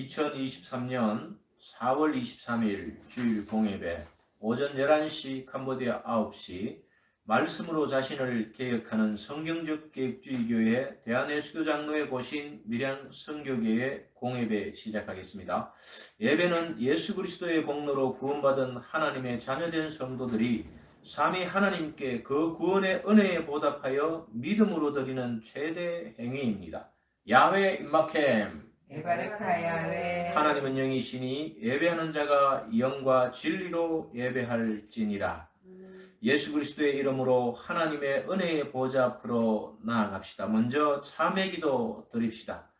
2023년 4월 23일 주일 공예배 오전 11시 캄보디아 9시 말씀으로 자신을 개혁하는 성경적 개혁주의교회 대한예수교장로회 고신 밀양 선교교회 공예배 시작하겠습니다. 예배는 예수 그리스도의 공로로 구원받은 하나님의 자녀된 성도들이 삼위 하나님께 그 구원의 은혜에 보답하여 믿음으로 드리는 최대 행위입니다. 야훼 임마켐 에바레카 야훼. 하나님은 영이시니 예배하는 자가 영과 진리로 예배할지니라. 예수 그리스도의 이름으로 하나님의 은혜의 보좌 앞으로 나아갑시다. 먼저 참회기도 드립시다.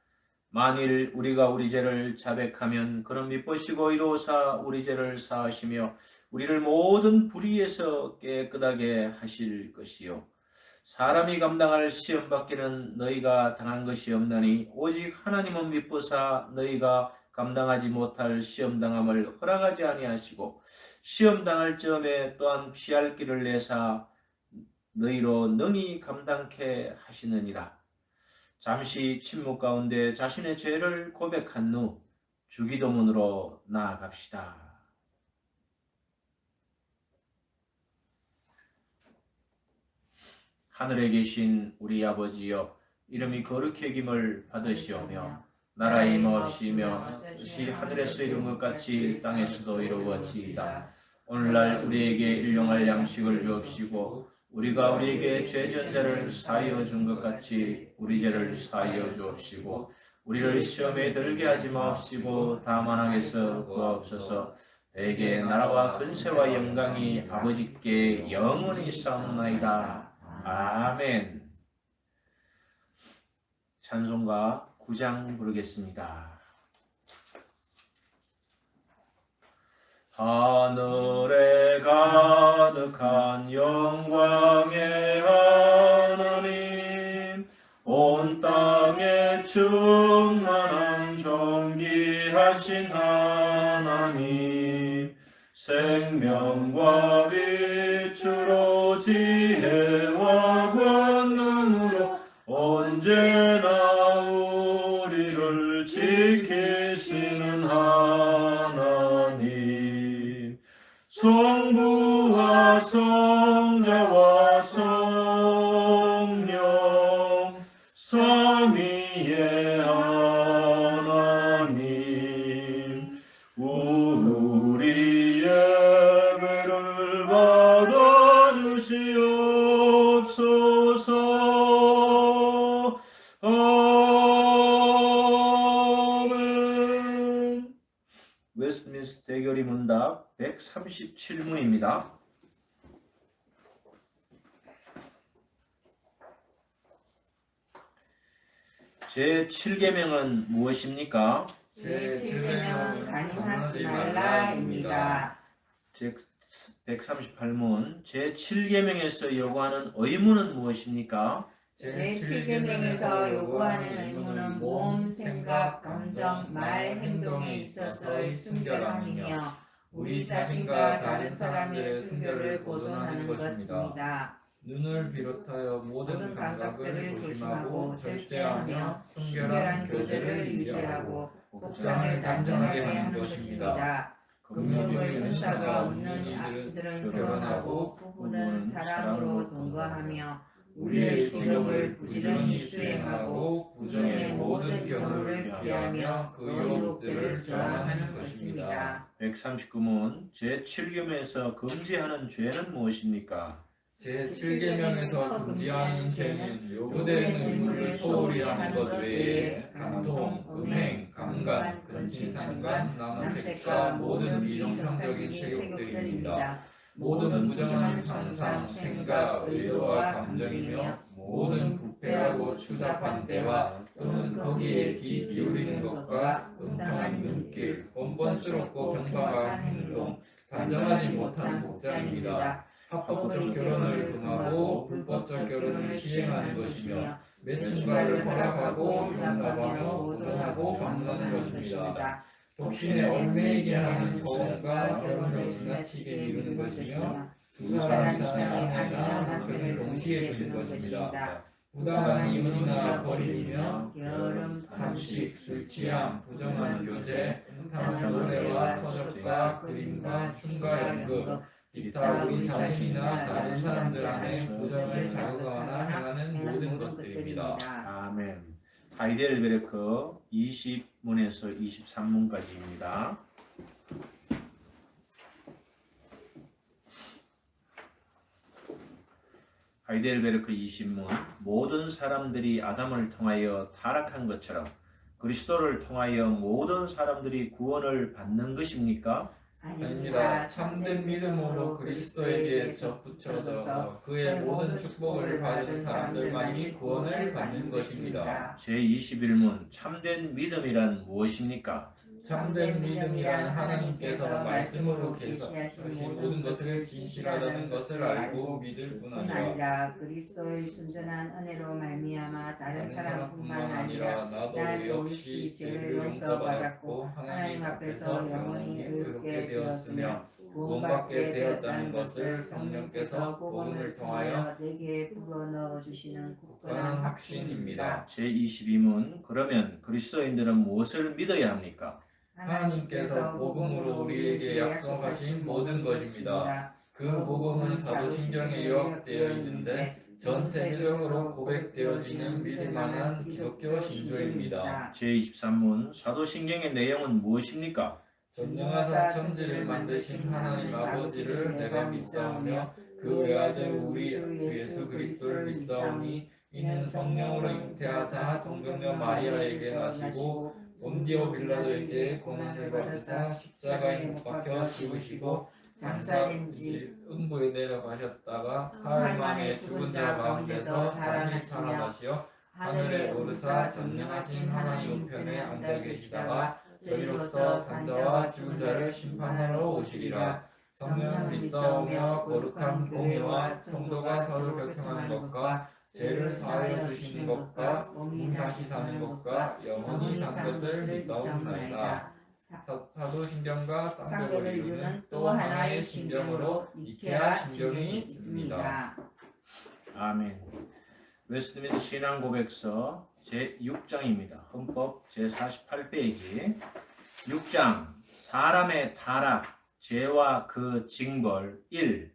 만일 우리가 우리 죄를 자백하면 그는 미쁘시고 이로사 우리 죄를 사하시며 우리를 모든 불의에서 깨끗하게 하실 것이요 사람이 감당할 시험 밖에는 너희가 당한 것이 없나니 오직 하나님은 미쁘사 너희가 감당하지 못할 시험 당함을 허락하지 아니하시고 시험 당할 즈음에 또한 피할 길을 내사 너희로 능히 감당케 하시느니라. 잠시 침묵 가운데 자신의 죄를 고백한 후 주기도문으로 나아갑시다. 하늘에 계신 우리 아버지여, 이름이 거룩히 여김을 받으시오며 나라의 임하옵시며 뜻이 하늘에서 이룬 것 같이 땅에서도 이루어지이다. 오늘날 우리에게 일용할 양식을 주옵시고 우리가 우리에게 죄진 자를 사하여 준 것 같이 우리 죄를 사하여 주옵시고 우리를 시험에 들게 하지 마옵시고 다만 악에서 구하옵소서. 대개 나라와 근세와 영광이 아버지께 영원히 있사옵나이다. 아멘. 찬송가 9장 부르겠습니다. 하늘에 가득한 영광의 하나님, 온 땅에 충만한 존귀하신 하나님, 생명과 빛으로 지혜와 권능으로 언제나 우리를 지키시는 하나님, 성부와 성자와 성령 삼위의 하나님, 우리 예배를 받아주시옵소서. 아멘. 웨스트민스터 대결의 문답 137문입니다. 제7계명은 무엇입니까? 제7계명은 간음하지 말라입니다. 138문 제7계명에서 요구하는 의무는 무엇입니까? 제7계명에서 요구하는 의무는 몸, 생각, 감정, 말, 행동에 있어서의 순결함이며 우리 자신과 다른 사람의 순결을 보존하는 것입니다. 눈을 비롯하여 모든 감각들을 조심하고 절제하며 순결한 교제를 유지하고 복장을 단정하게 하는 것입니다. 금욕의 은사가 없는 이들은 결혼하고 부부는 사랑으로 동거하며 우리의 식욕을 부지런히 수행하고 부정의 모든 경우를 피하며 그 유혹들을 저항하는 것입니다. 139문 제7계명에서 금지하는 죄는 무엇입니까? 제7계명에서 금지하는 죄는 요구되는 의무를 소홀히 하는 것 외에 간통, 음행, 강간, 근친상간, 남색과 모든 비정상적인 세욕들입니다. 모든 부정한 상상, 생각, 의도와 감정이며 모든 부패하고 추잡한 대화 또는 거기에 귀 기울이는 것과 음탕한 눈길, 뻔뻔스럽고 경박한 행동, 단정하지 못한 복장입니다. 합법적 결혼을 금하고 불법적 결혼을 시행하는 것이며 매춘가를 허락하고 용납하며 보존하고 방문하는 것입니다. 독신에 얽매이게 하는 소원과 결혼을 지나치게 미루는 것이며 두 사람 이상의 아내나 남편을 동시에 주는 것입니다. 부당한 이혼이나 버림이며 게으름, 탐식, 술 취함, 부정한 교제, 음탕한 노래와 서적과 그림과 춤과 연극, 기타 우리 자신이나 다른 사람들 안에 부정을 자극하거나 행하는 모든 것들입니다. 아멘. 하이델베르크 20문에서 23문까지입니다. 하이델베르크 20문 모든 사람들이 아담을 통하여 타락한 것처럼 그리스도를 통하여 모든 사람들이 구원을 받는 것입니까? 아닙니다. 참된 믿음으로 그리스도에게 접붙여져 그의 모든 축복을 받은 사람들만이 구원을 받는 것입니다. 제21문 참된 믿음이란 무엇입니까? 참된 믿음이란 하나님께서 말씀으로 계시하신 모든 것을 진실하다는 것을 알고 믿을 뿐 아니라 아니라 그리스도의 순전한 은혜로 말미암아 다른 사람뿐만 아니라 나도 역시 죄를 용서받았고 하나님 앞에서 영원히 의롭게 되었으며 구원받게 되었다는 것을 성령께서 복음을 통하여 내게 불어넣어 주시는 굳건한 확신입니다. 제22문 그러면 그리스도인들은 무엇을 믿어야 합니까? 하나님께서 복음으로 우리에게 약속하신 모든 것입니다. 그 복음은 사도신경에 요약되어 있는데 전 세계적으로 고백되어지는 믿을 만한 기독교 신조입니다. 제23문 사도신경의 내용은 무엇입니까? 전능하사 천지를 만드신 하나님 아버지를 내가 믿사오며 그 외아들 우리 주 예수 그리스도를 믿사오니 이는 성령으로 잉태하사 동정녀 마리아에게 나시고 본디오 빌라도에게 고난을 받으사 십자가에 못 박혀 죽으시고 장사된 지 음부에 내려가셨다가 사흘 만에 죽은 자 가운데서 다시 살아나시어 하늘에 오르사 전능하신 하나님 우편에 앉아 계시다가 저희로서 산자와 죽은 자를 심판하러 오시리라. 성령을 믿사오며 거룩한 공의와 성도가 서로 교통하는 것과 죄를 사하여 주시는 것과 몸이 다시 사는 것과 영원히 사는 것을 믿사옵나이다. 사도신경과 쌍벽을 이루는 또 하나의 신경으로 니케아 신경이 있습니다. 아멘. 웨스트민스터 신앙고백서 제6장입니다. 헌법 제48페이지 6장 사람의 타락, 죄와 그 징벌 1.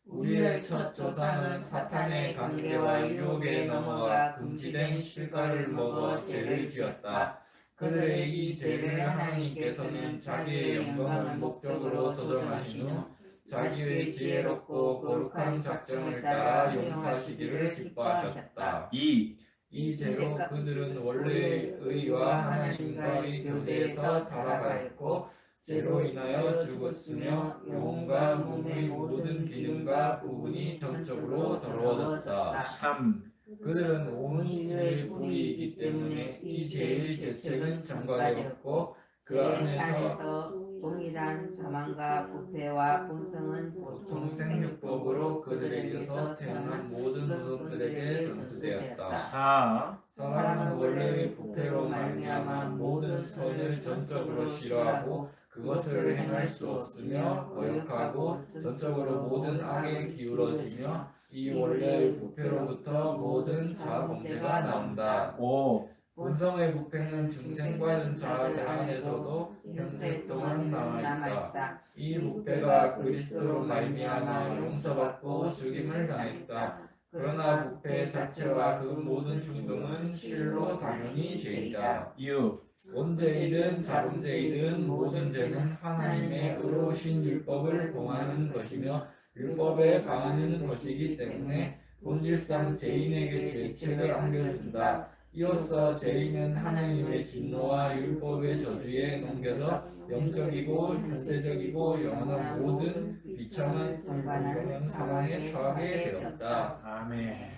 우리의 첫 조상은 사탄의 관계와 유혹에 넘어가 금지된 실과를 먹어 죄를 지었다. 그들의 이 죄를 하나님께서는 자기의 영광을 목적으로 조정하신 후 자기의 지혜롭고 거룩한 작정을 따라 용서하시기를 기뻐하셨다. 2. 이 죄로 그들은 원래의 의와 하나님과의 교제에서 타락하였고 죄로 인하여 죽었으며 영혼과 몸의 모든 기능과 부분이 전적으로 더러워졌다. 3. 그들은 온 인류의 뿌리이기 때문에 이 죄의 죄책은 전가되었고 그 안에서 동일한 사망과 부패와 본성은 보통 생육법으로 그들에게서 태어난 모든 후손들에게 전수되었다. 4. 사람은 원래의 부패로 말미암아 모든 선을 전적으로 싫어하고 그것을 행할 수 없으며 거역하고 전적으로 모든 악에 기울어지며 이 원래의 부패로부터 모든 자범죄가 나온다. 5. 본성의 부패는 중생받은 자들 안에서도 현세 동안 남아있다. 이 부패가 그리스도로 말미암아 용서받고 죽임을 당했다. 그러나 부패 자체와 그 모든 충동은 실로 당연히 죄이다. 6. 원죄이든 자범죄이든 모든 죄는 하나님의 의로우신 율법을 봉하는 것이며 율법에 방하는 것이기 때문에 본질상 죄인에게 죄책을 안겨준다. 이로써 죄인은 하나님의 진노와 율법의 저주에 넘겨져 영적이고 현세적이고 영원한 모든 비참한 불공평한 상황에 처하게 되었다. 아멘.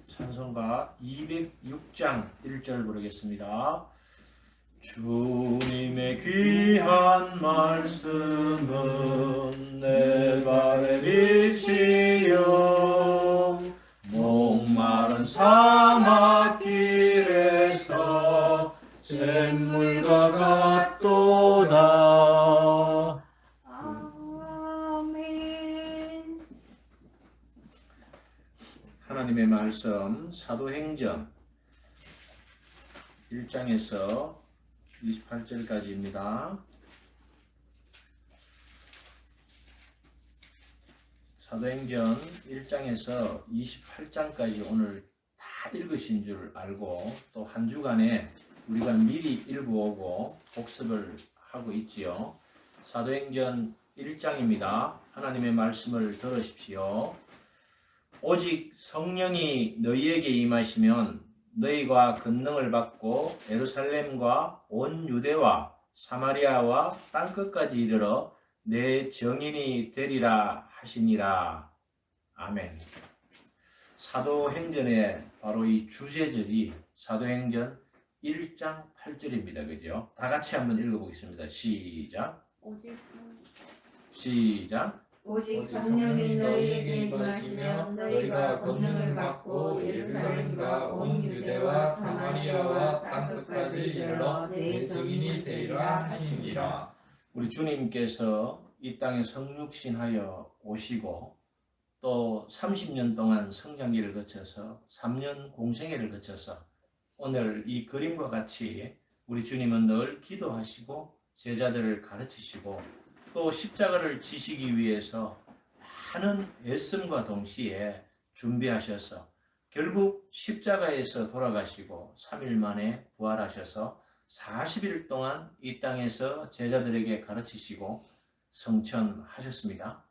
찬송가 206장 1절 부르겠습니다. 주님의 귀한 말씀은 내 발의 빛이요 목마른 사막길에서 샘물과 같도다. 아멘. 하나님의 말씀 사도행전 1장에서 28절까지입니다. 사도행전 1장에서 28장까지 오늘 다 읽으신 줄 알고 또 한 주간에 우리가 미리 읽어오고 복습을 하고 있지요. 사도행전 1장입니다. 하나님의 말씀을 들으십시오. 오직 성령이 너희에게 임하시면 너희가 권능을 받고 예루살렘과 온 유대와 사마리아와 땅끝까지 이르러 내 증인이 되리라 하시니라. 아멘. 사도행전의 바로 이 주제절이 사도행전 1장 8절입니다. 그죠? 다 같이 한번 읽어보겠습니다. 시작. 시작. 오직 성령이 너희에게 임하시면 너희가 권능을 받고 예루살렘과 온 유대와 사마리아와 땅끝까지 이르러 내 증인이 되리라 하시니라. 우리 주님께서 이 땅에 성육신하여 오시고 또 30년 동안 성장기를 거쳐서 3년 공생애를 거쳐서 오늘 이 그림과 같이 우리 주님은 늘 기도하시고 제자들을 가르치시고 또 십자가를 지시기 위해서 많은 애씀과 동시에 준비하셔서 결국 십자가에서 돌아가시고 3일 만에 부활하셔서 40일 동안 이 땅에서 제자들에게 가르치시고 성천하셨습니다.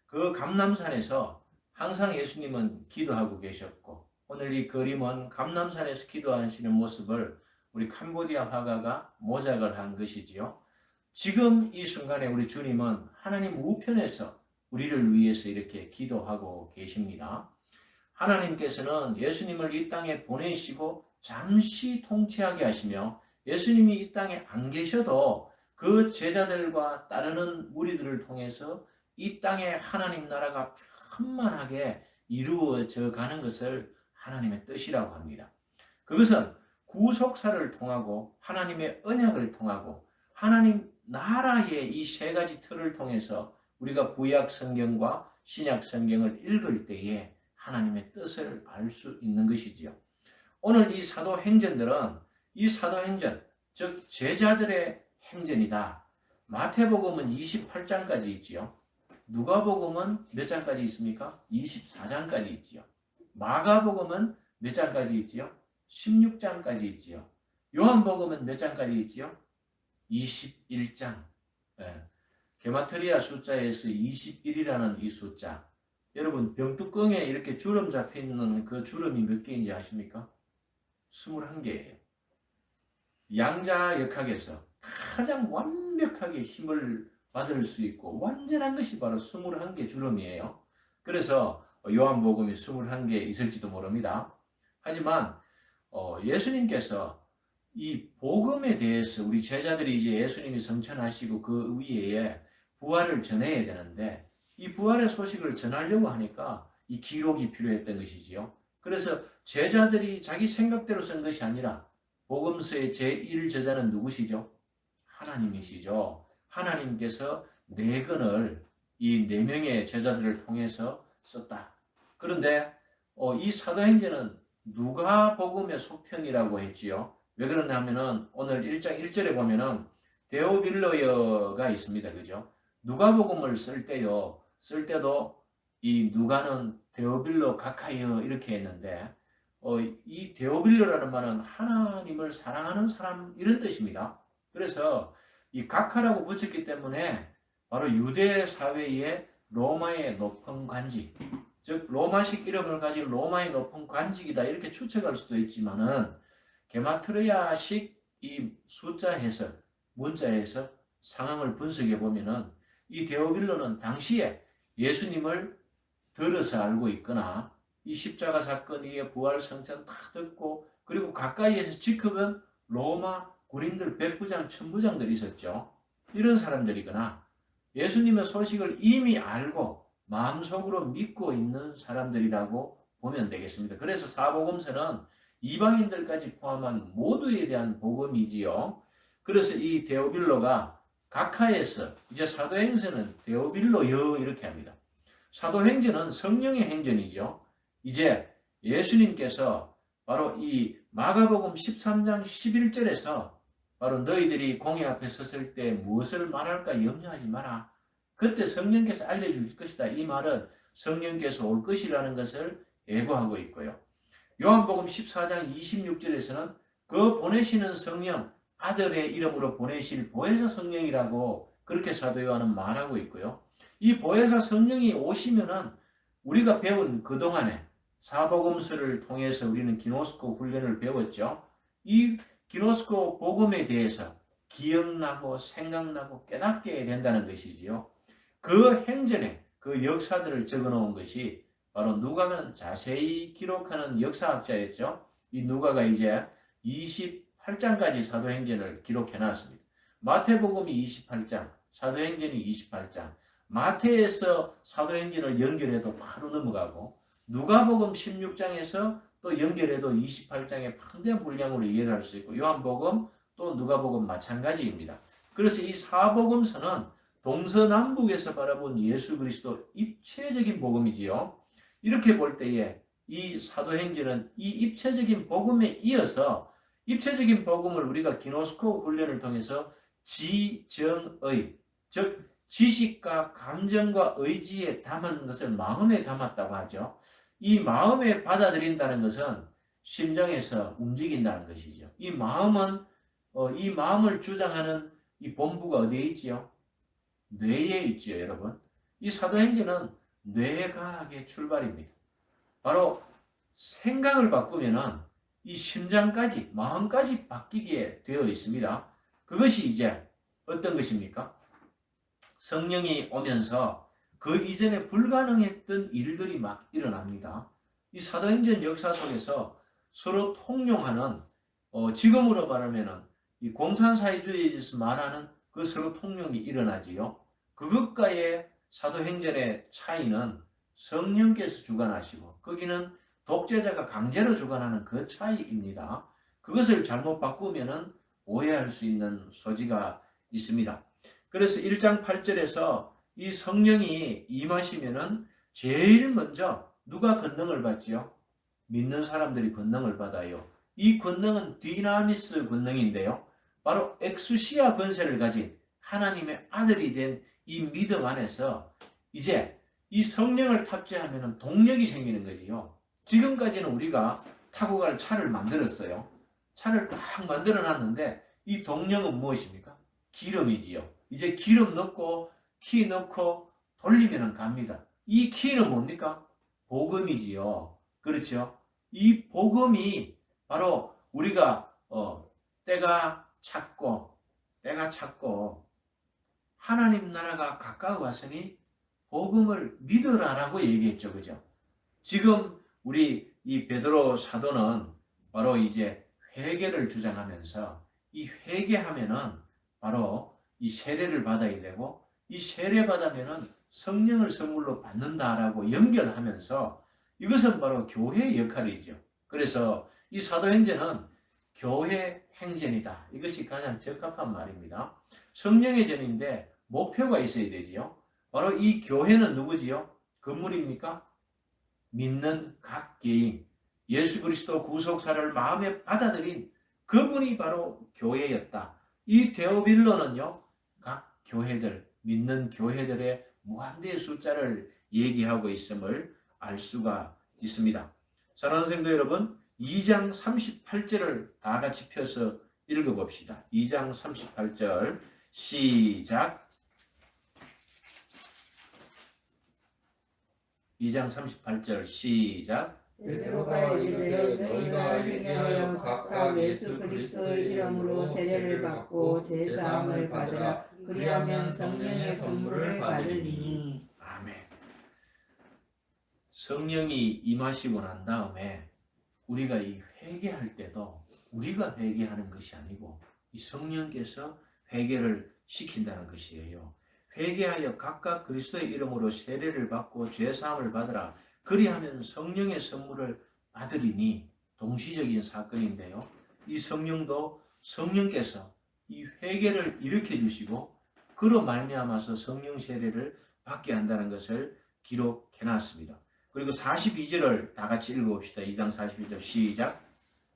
그 감람산에서 항상 예수님은 기도하고 계셨고 오늘 이 그림은 감람산에서 기도하시는 모습을 우리 캄보디아 화가가 모작을 한 것이지요. 지금 이 순간에 우리 주님은 하나님 우편에서 우리를 위해서 이렇게 기도하고 계십니다. 하나님께서는 예수님을 이 땅에 보내시고 잠시 통치하게 하시며 예수님이 이 땅에 안 계셔도 그 제자들과 따르는 무리들을 통해서 이 땅에 하나님 나라가 편만하게 이루어져 가는 것을 하나님의 뜻이라고 합니다. 그것은 구속사를 통하고 하나님의 언약을 통하고 하나님 나라의 이 세 가지 틀을 통해서 우리가 구약 성경과 신약 성경을 읽을 때에 하나님의 뜻을 알 수 있는 것이지요. 오늘 이 사도행전들은 이 사도행전, 즉 제자들의 행전이다. 마태복음은 28장까지 있지요. 누가복음은 몇 장까지 있습니까? 24장까지 있지요. 마가복음은 몇 장까지 있지요? 16장까지 있지요. 요한복음은 몇 장까지 있지요? 21장. 예. 게마트리아 숫자에서 21이라는 이 숫자. 여러분 병뚜껑에 이렇게 주름 잡혀있는 그 주름이 몇 개인지 아십니까? 21개예요. 양자역학에서 가장 완벽하게 힘을 받을 수 있고 완전한 것이 바로 21개 주름이에요. 그래서 요한복음이 21개 있을지도 모릅니다. 하지만 예수님께서 이 복음에 대해서 우리 제자들이 이제 예수님이 성천하시고 그 위에 부활을 전해야 되는데 이 부활의 소식을 전하려고 하니까 이 기록이 필요했던 것이지요. 그래서 제자들이 자기 생각대로 쓴 것이 아니라 복음서의 제1저자는 누구시죠? 하나님이시죠. 하나님께서 4권을 이 4명의 제자들을 통해서 썼다. 그런데 이 사도행전은 누가복음의 속편이라고 했지요. 왜 그러냐 하면은 오늘 1장 1절에 보면은 데오빌로여가 있습니다. 그죠? 누가복음을 쓸 때도 이 누가는 데오빌로 가카여 이렇게 했는데 이 데오빌로라는 말은 하나님을 사랑하는 사람 이런 뜻입니다. 그래서 이 가카라고 붙였기 때문에 바로 유대 사회의 로마의 높은 관직, 즉 로마식 이름을 가진 로마의 높은 관직이다 이렇게 추측할 수도 있지만은 게마트리아식 이 숫자 해석, 문자 해석 상황을 분석해 보면은 이 데오빌로는 당시에 예수님을 들어서 알고 있거나 이 십자가 사건 이후에 부활 성천 다 듣고 그리고 가까이에서 지켜본 로마 군인들 백부장, 천부장들이 있었죠. 이런 사람들이거나 예수님의 소식을 이미 알고 마음속으로 믿고 있는 사람들이라고 보면 되겠습니다. 그래서 사복음서는 이방인들까지 포함한 모두에 대한 복음이지요. 그래서 이 데오빌로가 각하에서 이제 사도행전은 데오빌로여 이렇게 합니다. 사도행전은 성령의 행전이죠. 이제 예수님께서 바로 이 마가복음 13장 11절에서 바로 너희들이 공의 앞에 섰을 때 무엇을 말할까 염려하지 마라. 그때 성령께서 알려줄 것이다. 이 말은 성령께서 올 것이라는 것을 예고하고 있고요. 요한복음 14장 26절에서는 그 보내시는 성령, 아들의 이름으로 보내실 보혜사 성령이라고 그렇게 사도 요한은 말하고 있고요. 이 보혜사 성령이 오시면은 우리가 배운 그동안에 사복음서를 통해서 우리는 기노스코 훈련을 배웠죠. 이 기노스코 복음에 대해서 기억나고 생각나고 깨닫게 된다는 것이지요. 그 행전에 그 역사들을 적어놓은 것이 바로 누가는 자세히 기록하는 역사학자였죠. 이 누가가 이제 28장까지 사도행전을 기록해놨습니다. 마태복음이 28장, 사도행전이 28장, 마태에서 사도행전을 연결해도 바로 넘어가고 누가복음 16장에서 또 연결해도 28장의 방대한 분량으로 이해를 할 수 있고 요한복음 또 누가복음 마찬가지입니다. 그래서 이 사복음서는 동서남북에서 바라본 예수 그리스도 입체적인 복음이지요. 이렇게 볼 때에 이 사도행전은 이 입체적인 복음에 이어서 입체적인 복음을 우리가 기노스코 훈련을 통해서 지정의, 즉 지식과 감정과 의지에 담은 것을 마음에 담았다고 하죠. 이 마음에 받아들인다는 것은 심정에서 움직인다는 것이죠. 이 마음은 이 마음을 주장하는 이 본부가 어디에 있지요? 뇌에 있지요, 여러분. 이 사도행전은 뇌과학의 출발입니다. 바로 생각을 바꾸면은 이 심장까지, 마음까지 바뀌게 되어 있습니다. 그것이 이제 어떤 것입니까? 성령이 오면서 그 이전에 불가능했던 일들이 막 일어납니다. 이 사도행전 역사 속에서 서로 통용하는 지금으로 말하면은 이 공산사회주의에 대해서 말하는 그 서로 통용이 일어나지요. 그것과의 사도행전의 차이는 성령께서 주관하시고 거기는 독재자가 강제로 주관하는 그 차이입니다. 그것을 잘못 바꾸면은 오해할 수 있는 소지가 있습니다. 그래서 1장 8절에서 이 성령이 임하시면은 제일 먼저 누가 권능을 받지요? 믿는 사람들이 권능을 받아요. 이 권능은 디나미스 권능인데요. 바로 엑수시아 권세를 가진 하나님의 아들이 된 이 믿음 안에서 이제 이 성령을 탑재하면 동력이 생기는 거지요. 지금까지는 우리가 타고 갈 차를 만들었어요. 차를 딱 만들어 놨는데 이 동력은 무엇입니까? 기름이지요. 이제 기름 넣고 키 넣고 돌리면 갑니다. 이 키는 뭡니까? 복음이지요. 그렇죠? 이 복음이 바로 우리가 때가 찼고 하나님 나라가 가까워 왔으니 복음을 믿으라라고 얘기했죠. 그죠? 지금 우리 이 베드로 사도는 바로 이제 회개를 주장하면서 이 회개하면은 바로 이 세례를 받아야 되고 이 세례 받으면은 성령을 선물로 받는다라고 연결하면서 이것은 바로 교회의 역할이죠. 그래서 이 사도행전은 교회 행전이다. 이것이 가장 적합한 말입니다. 성령의 전인데 목표가 있어야 되지요. 바로 이 교회는 누구지요? 건물입니까? 믿는 각 개인, 예수 그리스도 구속사를 마음에 받아들인 그분이 바로 교회였다. 이 데오빌로는요, 각 교회들, 믿는 교회들의 무한대의 숫자를 얘기하고 있음을 알 수가 있습니다. 사랑하는 성도 여러분, 2장 38절을 다 같이 펴서 읽어봅시다. 2장 38절 시작. 2장 38절 시작. 베드로가 이르되 너희가 회개하여 각각 예수 그리스도의 이름으로 세례를 받고 제사함을 받으라. 그리하면 성령의 선물을 받으리니. 아멘. 성령이 임하시고 난 다음에 우리가 이 회개할 때도 우리가 회개하는 것이 아니고 이 성령께서 회개를 시킨다는 것이에요. 회개하여 각각 그리스도의 이름으로 세례를 받고 죄사함을 받으라. 그리하면 성령의 선물을 받으리니. 동시적인 사건인데요. 이 성령도 성령께서 이 회개를 일으켜 주시고 그로 말미암아서 성령 세례를 받게 한다는 것을 기록해 놨습니다. 그리고 42절을 다 같이 읽어봅시다. 2장 42절 시작.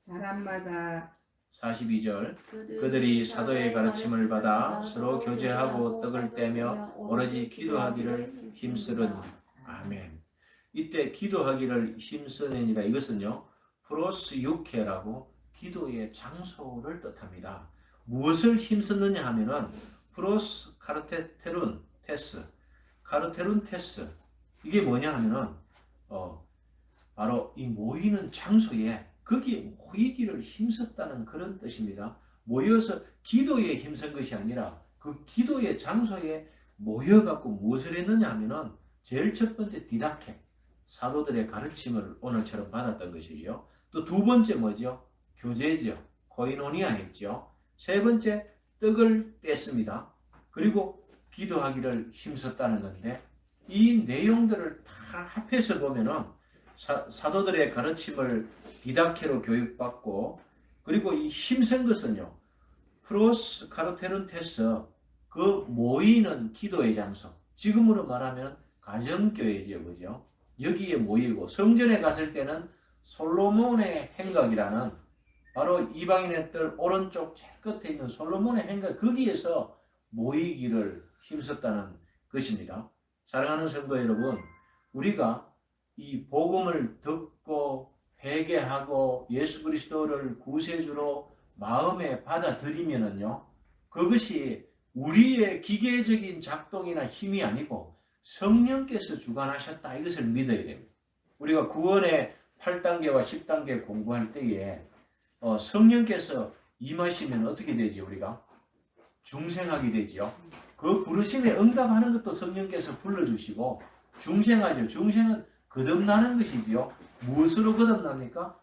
사람마다 42절 그들이 사도의 가르침을 받아 서로 교제하고 떡을 떼며 오로지 기도하기를 힘쓰느니라. 아멘. 이때 기도하기를 힘쓰느니라 이것은요 프로스 유케라고 기도의 장소를 뜻합니다. 무엇을 힘쓰느냐 하면은 프로스 카르테룬 테스 카르테룬 테스 이게 뭐냐 하면은 바로 이 모이는 장소에 거기에 모이기를 힘썼다는 그런 뜻입니다. 모여서 기도에 힘쓴 것이 아니라 그 기도의 장소에 모여갖고 무엇을 했느냐 하면은 제일 첫 번째 디다케 사도들의 가르침을 오늘처럼 받았던 것이죠. 또 두 번째 뭐죠? 교제죠. 코이노니아 했죠. 세 번째 떡을 뗐습니다. 그리고 기도하기를 힘썼다는 건데 이 내용들을 다 합해서 보면은 사도들의 가르침을 디다케로 교육받고 그리고 이 힘쓴 것은요 프로스 카르테룬 테스 그 모이는 기도의 장소 지금으로 말하면 가정교회죠. 그죠? 여기에 모이고 성전에 갔을 때는 솔로몬의 행각이라는 바로 이방인의 뜰 오른쪽 제일 끝에 있는 솔로몬의 행각 거기에서 모이기를 힘썼다는 것입니다. 사랑하는 성도 여러분 우리가 이 복음을 듣고 회개하고 예수 그리스도를 구세주로 마음에 받아들이면은요 그것이 우리의 기계적인 작동이나 힘이 아니고 성령께서 주관하셨다 이것을 믿어야 됩니다. 우리가 구원의 8단계와 10단계 공부할 때에 성령께서 임하시면 어떻게 되죠? 우리가 중생하게 되죠. 그 부르심에 응답하는 것도 성령께서 불러주시고 중생하죠. 중생은 거듭나는 것이지요. 무엇으로 거듭납니까?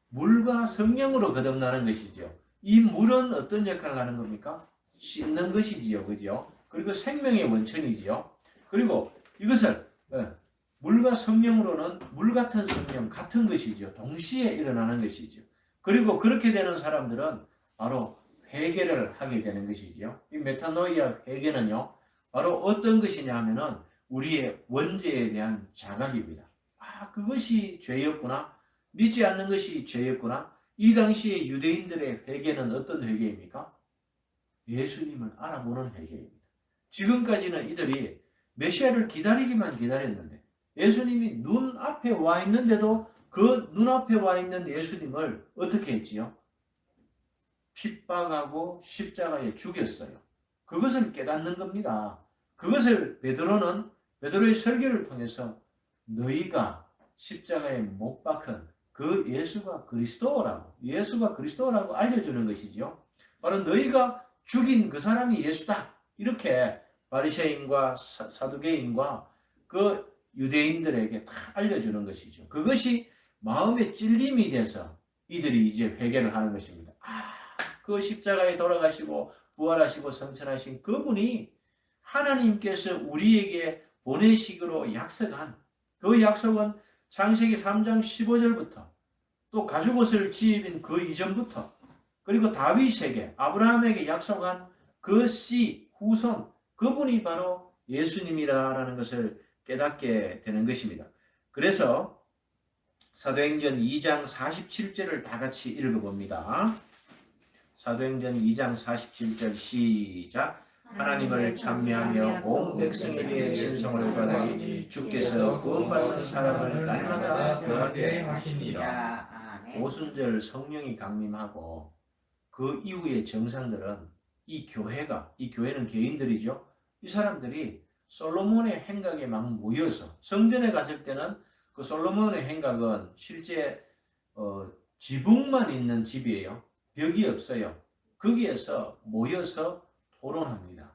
물과 성령으로 거듭나는 것이죠. 이 물은 어떤 역할을 하는 겁니까? 씻는 것이지요. 그죠? 그리고 생명의 원천이지요. 그리고 이것을 물과 성령으로는 물 같은 성령 같은 것이죠. 동시에 일어나는 것이죠. 그리고 그렇게 되는 사람들은 바로 회개를 하게 되는 것이죠. 이 메타노이아 회개는요. 바로 어떤 것이냐 하면은 우리의 원죄에 대한 자각입니다. 그것이 죄였구나. 믿지 않는 것이 죄였구나. 이 당시에 유대인들의 회개는 어떤 회개입니까? 예수님을 알아보는 회개입니다. 지금까지는 이들이 메시아를 기다리기만 기다렸는데 예수님이 눈앞에 와 있는데도 그 눈앞에 와 있는 예수님을 어떻게 했지요? 핍박하고 십자가에 죽였어요. 그것을 깨닫는 겁니다. 그것을 베드로의 설교를 통해서 너희가 십자가에 못 박힌 그 예수가 그리스도라고 알려주는 것이죠. 바로 너희가 죽인 그 사람이 예수다. 이렇게 바리새인과 사두개인과 그 유대인들에게 다 알려주는 것이죠. 그것이 마음의 찔림이 돼서 이들이 이제 회개를 하는 것입니다. 그 십자가에 돌아가시고 부활하시고 성천하신 그분이 하나님께서 우리에게 보내시기로 약속한 그 약속은 창세기 3장 15절부터 또 가죽옷을 지입은 그 이전부터 그리고 다윗에게 아브라함에게 약속한 그 씨 후손 그분이 바로 예수님이라는 것을 깨닫게 되는 것입니다. 그래서 사도행전 2장 47절을 다 같이 읽어봅니다. 사도행전 2장 47절 시작. 하나님을 찬미하며 온 백성에 대해 진성을 받으니 주께서 구원받는 사람을 날마다 더하게 하시니라. 오순절 성령이 강림하고 그 이후의 정상들은 이 교회는 개인들이죠. 이 사람들이 솔로몬의 행각에 막 모여서 성전에 갔을 때는 그 솔로몬의 행각은 실제 지붕만 있는 집이에요. 벽이 없어요. 거기에서 모여서 토론합니다.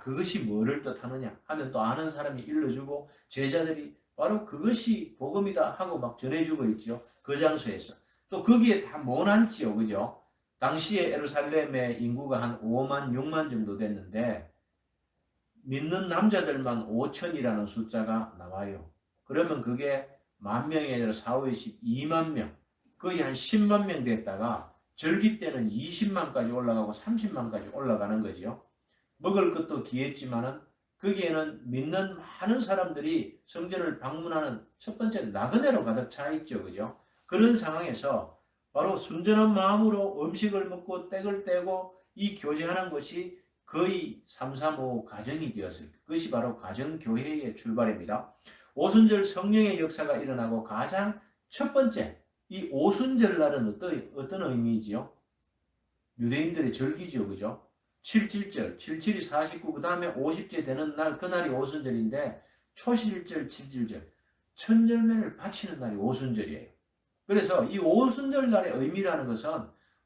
그것이 뭐를 뜻하느냐 하면 또 아는 사람이 일러주고 제자들이 바로 그것이 복음이다 하고 막 전해주고 있죠. 그 장소에서. 또 거기에 다 모아놨지요. 그죠? 당시에 예루살렘의 인구가 한 5만, 6만 정도 됐는데 믿는 남자들만 5천이라는 숫자가 나와요. 그러면 그게 만 명이 아니라 4, 5, 10, 2만 명, 거의 한 10만 명 됐다가 절기 때는 20만까지 올라가고 30만까지 올라가는 거죠. 먹을 것도 귀했지만은 거기에는 믿는 많은 사람들이 성전을 방문하는 첫 번째 나그네로 가득 차 있죠. 그죠? 그런 상황에서 바로 순전한 마음으로 음식을 먹고 떡을 떼고 이 교제하는 것이 거의 335 가정이 되었을 그것이 바로 가정교회의 출발입니다. 오순절 성령의 역사가 일어나고 가장 첫 번째 이 오순절날은 어떤 의미이지요? 유대인들의 절기죠. 그죠? 77절, 77이 49, 그 다음에 50째 되는 날, 그날이 오순절인데 초실절, 77절, 천절매를 바치는 날이 오순절이에요. 그래서 이 오순절 날의 의미라는 것은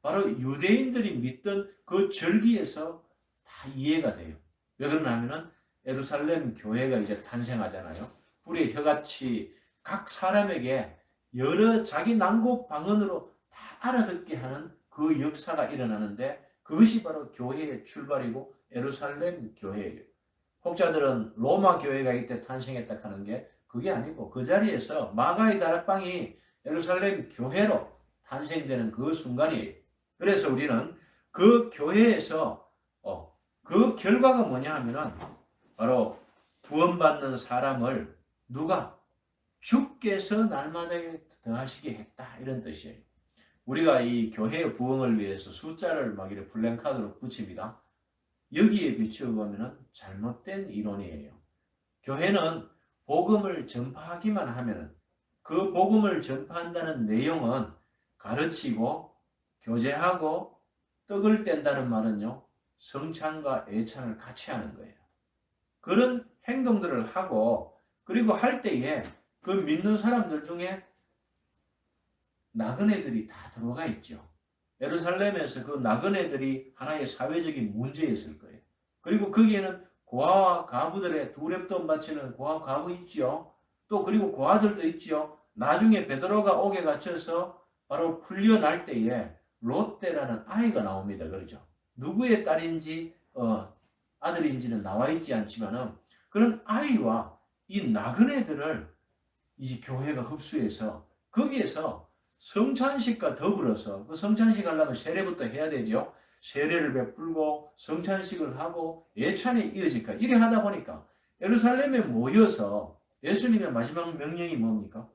바로 유대인들이 믿던 그 절기에서 다 이해가 돼요. 왜 그러냐 하면은 예루살렘 교회가 이제 탄생하잖아요. 불의 혀같이 각 사람에게 여러 자기 난곡 방언으로 다 알아듣게 하는 그 역사가 일어나는데 그것이 바로 교회의 출발이고 예루살렘 교회예요. 혹자들은 로마 교회가 이때 탄생했다 하는 게 그게 아니고 그 자리에서 마가의 다락방이 예루살렘 교회로 탄생되는 그 순간이에요. 그래서 우리는 그 교회에서 그 결과가 뭐냐 하면은 바로 구원받는 사람을 누가 주께서 날마다 더하시게 했다 이런 뜻이에요. 우리가 이 교회의 부흥을 위해서 숫자를 막 이렇게 플랜카드로 붙입니다. 여기에 비추어 보면은 잘못된 이론이에요. 교회는 복음을 전파하기만 하면은 그 복음을 전파한다는 내용은 가르치고 교제하고 떡을 뗀다는 말은요. 성찬과 애찬을 같이 하는 거예요. 그런 행동들을 하고 그리고 할 때에 그 믿는 사람들 중에 나그네들이 다 들어가 있죠. 예루살렘에서 그 나그네들이 하나의 사회적인 문제였을 거예요. 그리고 거기에는 고아와 가부들의 두렵돈 바치는 고아 가부 있죠. 또 그리고 고아들도 있죠. 나중에 베드로가 옥에 갇혀서 바로 풀려날 때에 롯데라는 아이가 나옵니다. 그렇죠? 누구의 딸인지 아들인지는 나와 있지 않지만은 그런 아이와 이 나그네들을 이 교회가 흡수해서 거기에서 성찬식과 더불어서 그 성찬식 하려면 세례부터 해야 되죠. 세례를 베풀고 성찬식을 하고 예찬에 이어질까 이래 하다 보니까 예루살렘에 모여서 예수님의 마지막 명령이 뭡니까?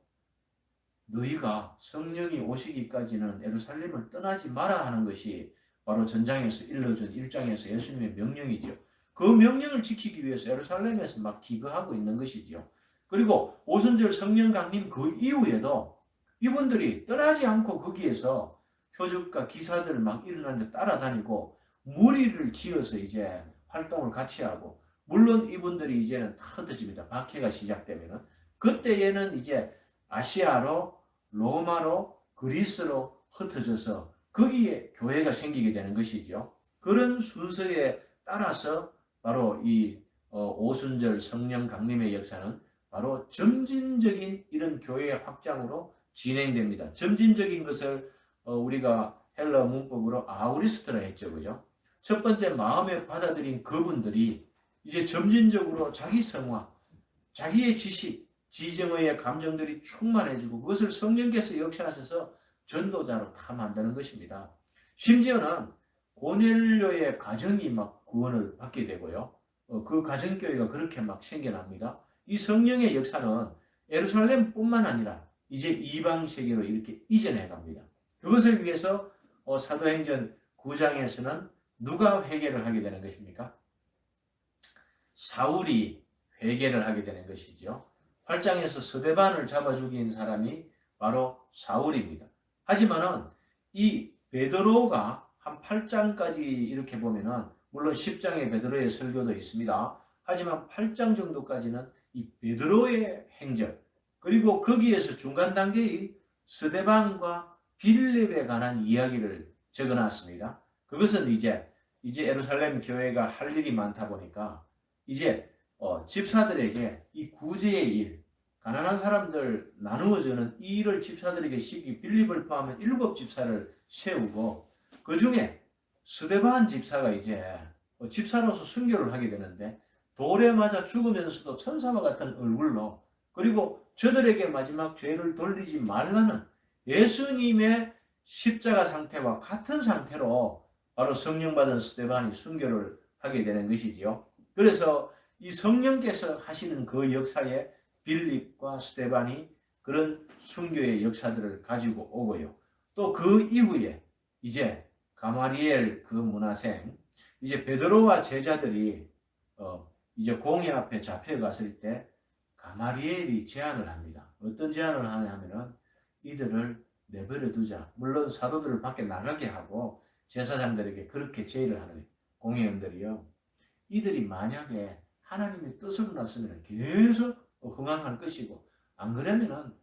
너희가 성령이 오시기까지는 예루살렘을 떠나지 마라 하는 것이 바로 전장에서 일러준 1장에서 예수님의 명령이죠. 그 명령을 지키기 위해서 예루살렘에서 막 기거하고 있는 것이죠. 그리고 오순절 성령 강림 그 이후에도 이분들이 떠나지 않고 거기에서 표적과 기사들 막 일어나는데 따라다니고 무리를 지어서 이제 활동을 같이 하고 물론 이분들이 이제는 다 흩어집니다. 박해가 시작되면은 그때에는 이제 아시아로 로마로 그리스로 흩어져서 거기에 교회가 생기게 되는 것이죠. 그런 순서에 따라서 바로 이 오순절 성령 강림의 역사는 바로 점진적인 이런 교회의 확장으로 진행됩니다. 점진적인 것을 우리가 헬라 문법으로 아우리스트라 했죠. 그죠? 첫 번째 마음에 받아들인 그분들이 이제 점진적으로 자기 성화, 자기의 지식, 지정의 감정들이 충만해지고 그것을 성령께서 역사하셔서 전도자로 다 만드는 것입니다. 심지어는 고넬료의 가정이 막 구원을 받게 되고요. 그 가정교회가 그렇게 막 생겨납니다. 이 성령의 역사는 예루살렘뿐만 아니라 이제 이방 세계로 이렇게 이전해 갑니다. 그것을 위해서 사도행전 9장에서는 누가 회개를 하게 되는 것입니까? 사울이 회개를 하게 되는 것이죠. 8장에서 스데반을 잡아 죽인 사람이 바로 사울입니다. 하지만은 이 베드로가 한 8장까지 이렇게 보면은 물론 10장에 베드로의 설교도 있습니다. 하지만 8장 정도까지는 이 베드로의 행적 그리고 거기에서 중간 단계의 스데반과 빌립에 관한 이야기를 적어놨습니다. 그것은 이제 예루살렘 교회가 할 일이 많다 보니까 이제 집사들에게 이 구제의 일, 가난한 사람들 나누어주는 이 일을 집사들에게 시키 빌립을 포함한 7집사를 세우고 그 중에 스데반 집사가 이제 집사로서 순교를 하게 되는데 돌에 맞아 죽으면서도 천사와 같은 얼굴로 그리고 저들에게 마지막 죄를 돌리지 말라는 예수님의 십자가 상태와 같은 상태로 바로 성령 받은 스데반이 순교를 하게 되는 것이지요. 그래서 이 성령께서 하시는 그 역사에 빌립과 스데반이 그런 순교의 역사들을 가지고 오고요. 또 그 이후에 이제 가마리엘 그 문화생, 이제 베드로와 제자들이 이제 공회 앞에 잡혀갔을 때 가마리엘이 제안을 합니다. 어떤 제안을 하냐면은 이들을 내버려 두자. 물론 사도들을 밖에 나가게 하고 제사장들에게 그렇게 제의를 하는 공회원들이요. 이들이 만약에 하나님의 뜻으로 났으면 계속 흥황할 것이고 안 그러면은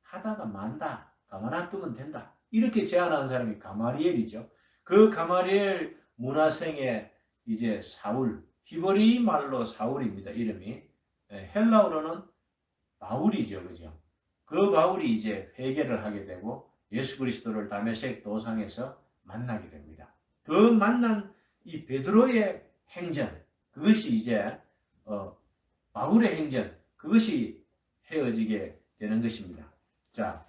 하다가 만다. 가만 놔두면 된다. 이렇게 제안하는 사람이 가마리엘이죠. 그 가마리엘 문화생의 이제 사울, 히브리 말로 사울입니다. 이름이. 헬라어로는 바울이죠. 그죠? 그 바울이 이제 회개를 하게 되고 예수 그리스도를 다메섹 도상에서 만나게 됩니다. 그 만난 이 베드로의 행전, 그것이 이제 바울의 행전, 그것이 헤어지게 되는 것입니다. 자,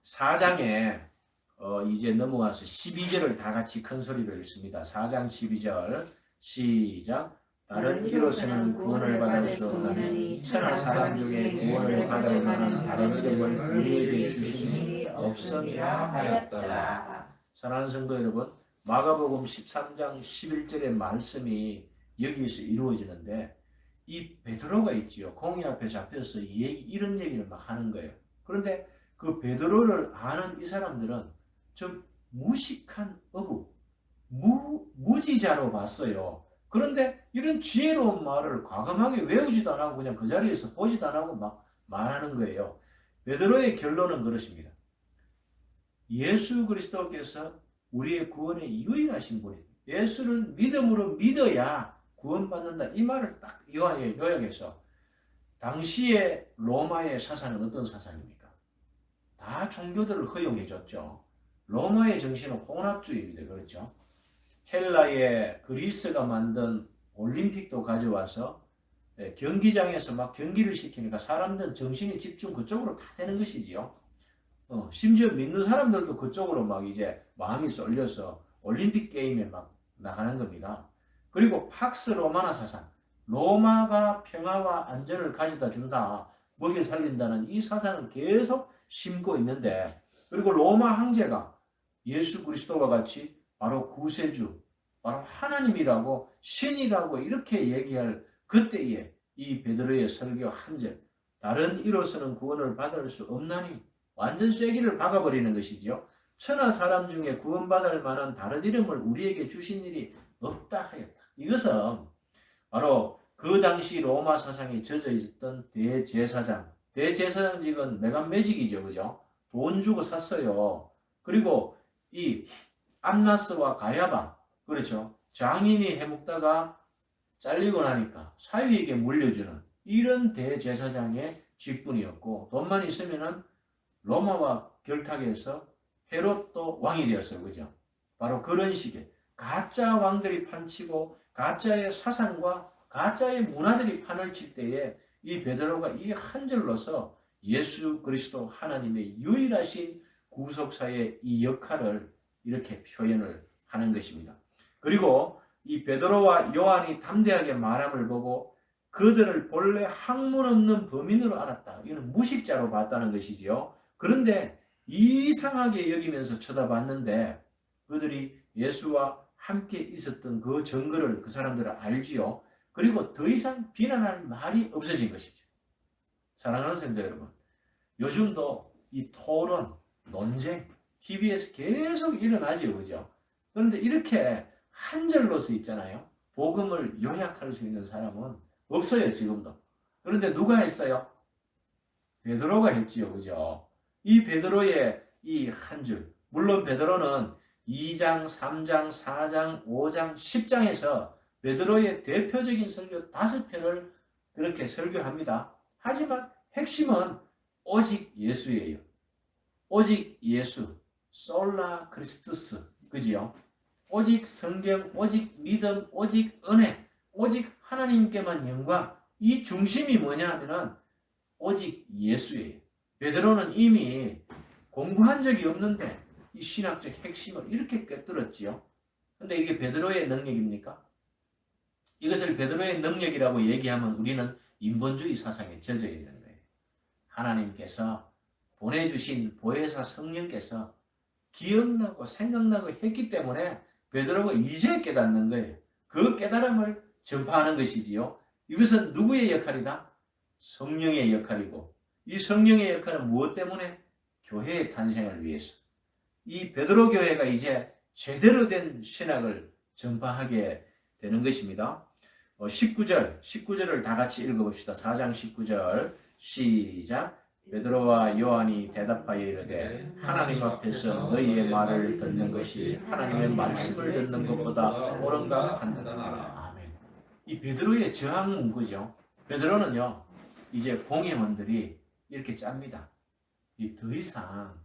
4장에 이제 넘어와서 12절을 다 같이 큰 소리로 읽습니다. 4장 12절 시작. 다른 이로서는 구원을 받을 수 없나니 천하 사람 중에 구원을 받을 만한 다른 이름을 우리에게 주신 일이 없음이라 하였더라. 사랑하는 성도 여러분, 마가복음 13장 11절의 말씀이 여기에서 이루어지는데 이 베드로가 있지요. 공회 앞에 잡혀서 이런 얘기를 막 하는 거예요. 그런데 그 베드로를 아는 이 사람들은 좀 무식한 어부, 무지자로 봤어요. 그런데 이런 지혜로운 말을 과감하게 외우지도 안 하고 그냥 그 자리에서 보지도 안 하고 막 말하는 거예요. 베드로의 결론은 그렇습니다. 예수 그리스도께서 우리의 구원의 유일하신 분입니다. 예수를 믿음으로 믿어야 구원받는다. 이 말을 딱 요약해서 당시의 로마의 사상은 어떤 사상입니까? 다 종교들을 허용해 줬죠. 로마의 정신은 혼합주의입니다. 그렇죠? 헬라의 그리스가 만든 올림픽도 가져와서 경기장에서 막 경기를 시키니까 사람들 정신이 집중 그쪽으로 다 되는 것이지요. 심지어 믿는 사람들도 그쪽으로 막 이제 마음이 쏠려서 올림픽 게임에 막 나가는 겁니다. 그리고 팍스 로마나 사상, 로마가 평화와 안전을 가져다 준다, 먹여 살린다는 이 사상을 계속 심고 있는데, 그리고 로마 황제가 예수 그리스도와 같이 바로 구세주, 바로 하나님이라고 신이라고 이렇게 얘기할 그때에 이 베드로의 설교 한 절, 다른 이로서는 구원을 받을 수 없나니 완전 쐐기를 박아버리는 것이죠. 천하 사람 중에 구원받을 만한 다른 이름을 우리에게 주신 일이 없다 하였다. 이것은 바로 그 당시 로마 사상에 젖어 있었던 대제사장직은 메간매직이죠. 그죠? 돈 주고 샀어요. 그리고 이 암나스와 가야바, 그렇죠? 장인이 해먹다가 잘리고 나니까 사위에게 물려주는 이런 대제사장의 직분이었고, 돈만 있으면은 로마와 결탁해서 헤롯도 왕이 되었어요. 그죠? 바로 그런 식의 가짜 왕들이 판치고 가짜의 사상과 가짜의 문화들이 판을 칠 때에 이 베드로가 이 한 절로서 예수 그리스도 하나님의 유일하신 구속사의 이 역할을 이렇게 표현을 하는 것입니다. 그리고 이 베드로와 요한이 담대하게 말함을 보고 그들을 본래 학문 없는 범인으로 알았다. 이건 무식자로 봤다는 것이지요. 그런데 이상하게 여기면서 쳐다봤는데 그들이 예수와 함께 있었던 그 증거를 그 사람들은 알지요. 그리고 더 이상 비난할 말이 없어진 것이죠. 사랑하는 성도 여러분, 요즘도 이 토론, 논쟁, TV에서 계속 일어나지요. 그죠? 그런데 이렇게 한 절로서 있잖아요. 복음을 요약할 수 있는 사람은 없어요. 지금도. 그런데 누가 했어요? 베드로가 했지요. 그죠? 이 베드로의 이 한 줄, 물론 베드로는 2장, 3장, 4장, 5장, 10장에서 베드로의 대표적인 설교 5편을 그렇게 설교합니다. 하지만 핵심은 오직 예수예요. 오직 예수, 솔라 크리스투스, 그지요? 오직 성경, 오직 믿음, 오직 은혜, 오직 하나님께만 영광. 이 중심이 뭐냐 하면은 오직 예수예요. 베드로는 이미 공부한 적이 없는데 이 신학적 핵심을 이렇게 꿰뚫었지요. 근데 이게 베드로의 능력입니까? 이것을 베드로의 능력이라고 얘기하면 우리는 인본주의 사상에 젖어 있는 거예요. 하나님께서 보내주신 보혜사 성령께서 기억나고 생각나고 했기 때문에 베드로가 이제 깨닫는 거예요. 그 깨달음을 전파하는 것이지요. 이것은 누구의 역할이다? 성령의 역할이고, 이 성령의 역할은 무엇 때문에? 교회의 탄생을 위해서. 이 베드로 교회가 이제 제대로 된 신학을 전파하게 되는 것입니다. 19절을 다 같이 읽어봅시다. 4장 19절 시작. 베드로와 요한이 대답하여 이르되 하나님 앞에서 너희의 말을 듣는 것이 하나님의 말씀을 듣는 것보다 옳은가 판단하라. 아멘. 이 베드로의 저항 문구죠. 베드로는요, 이제 공회원들이 이렇게 짭니다. 더 이상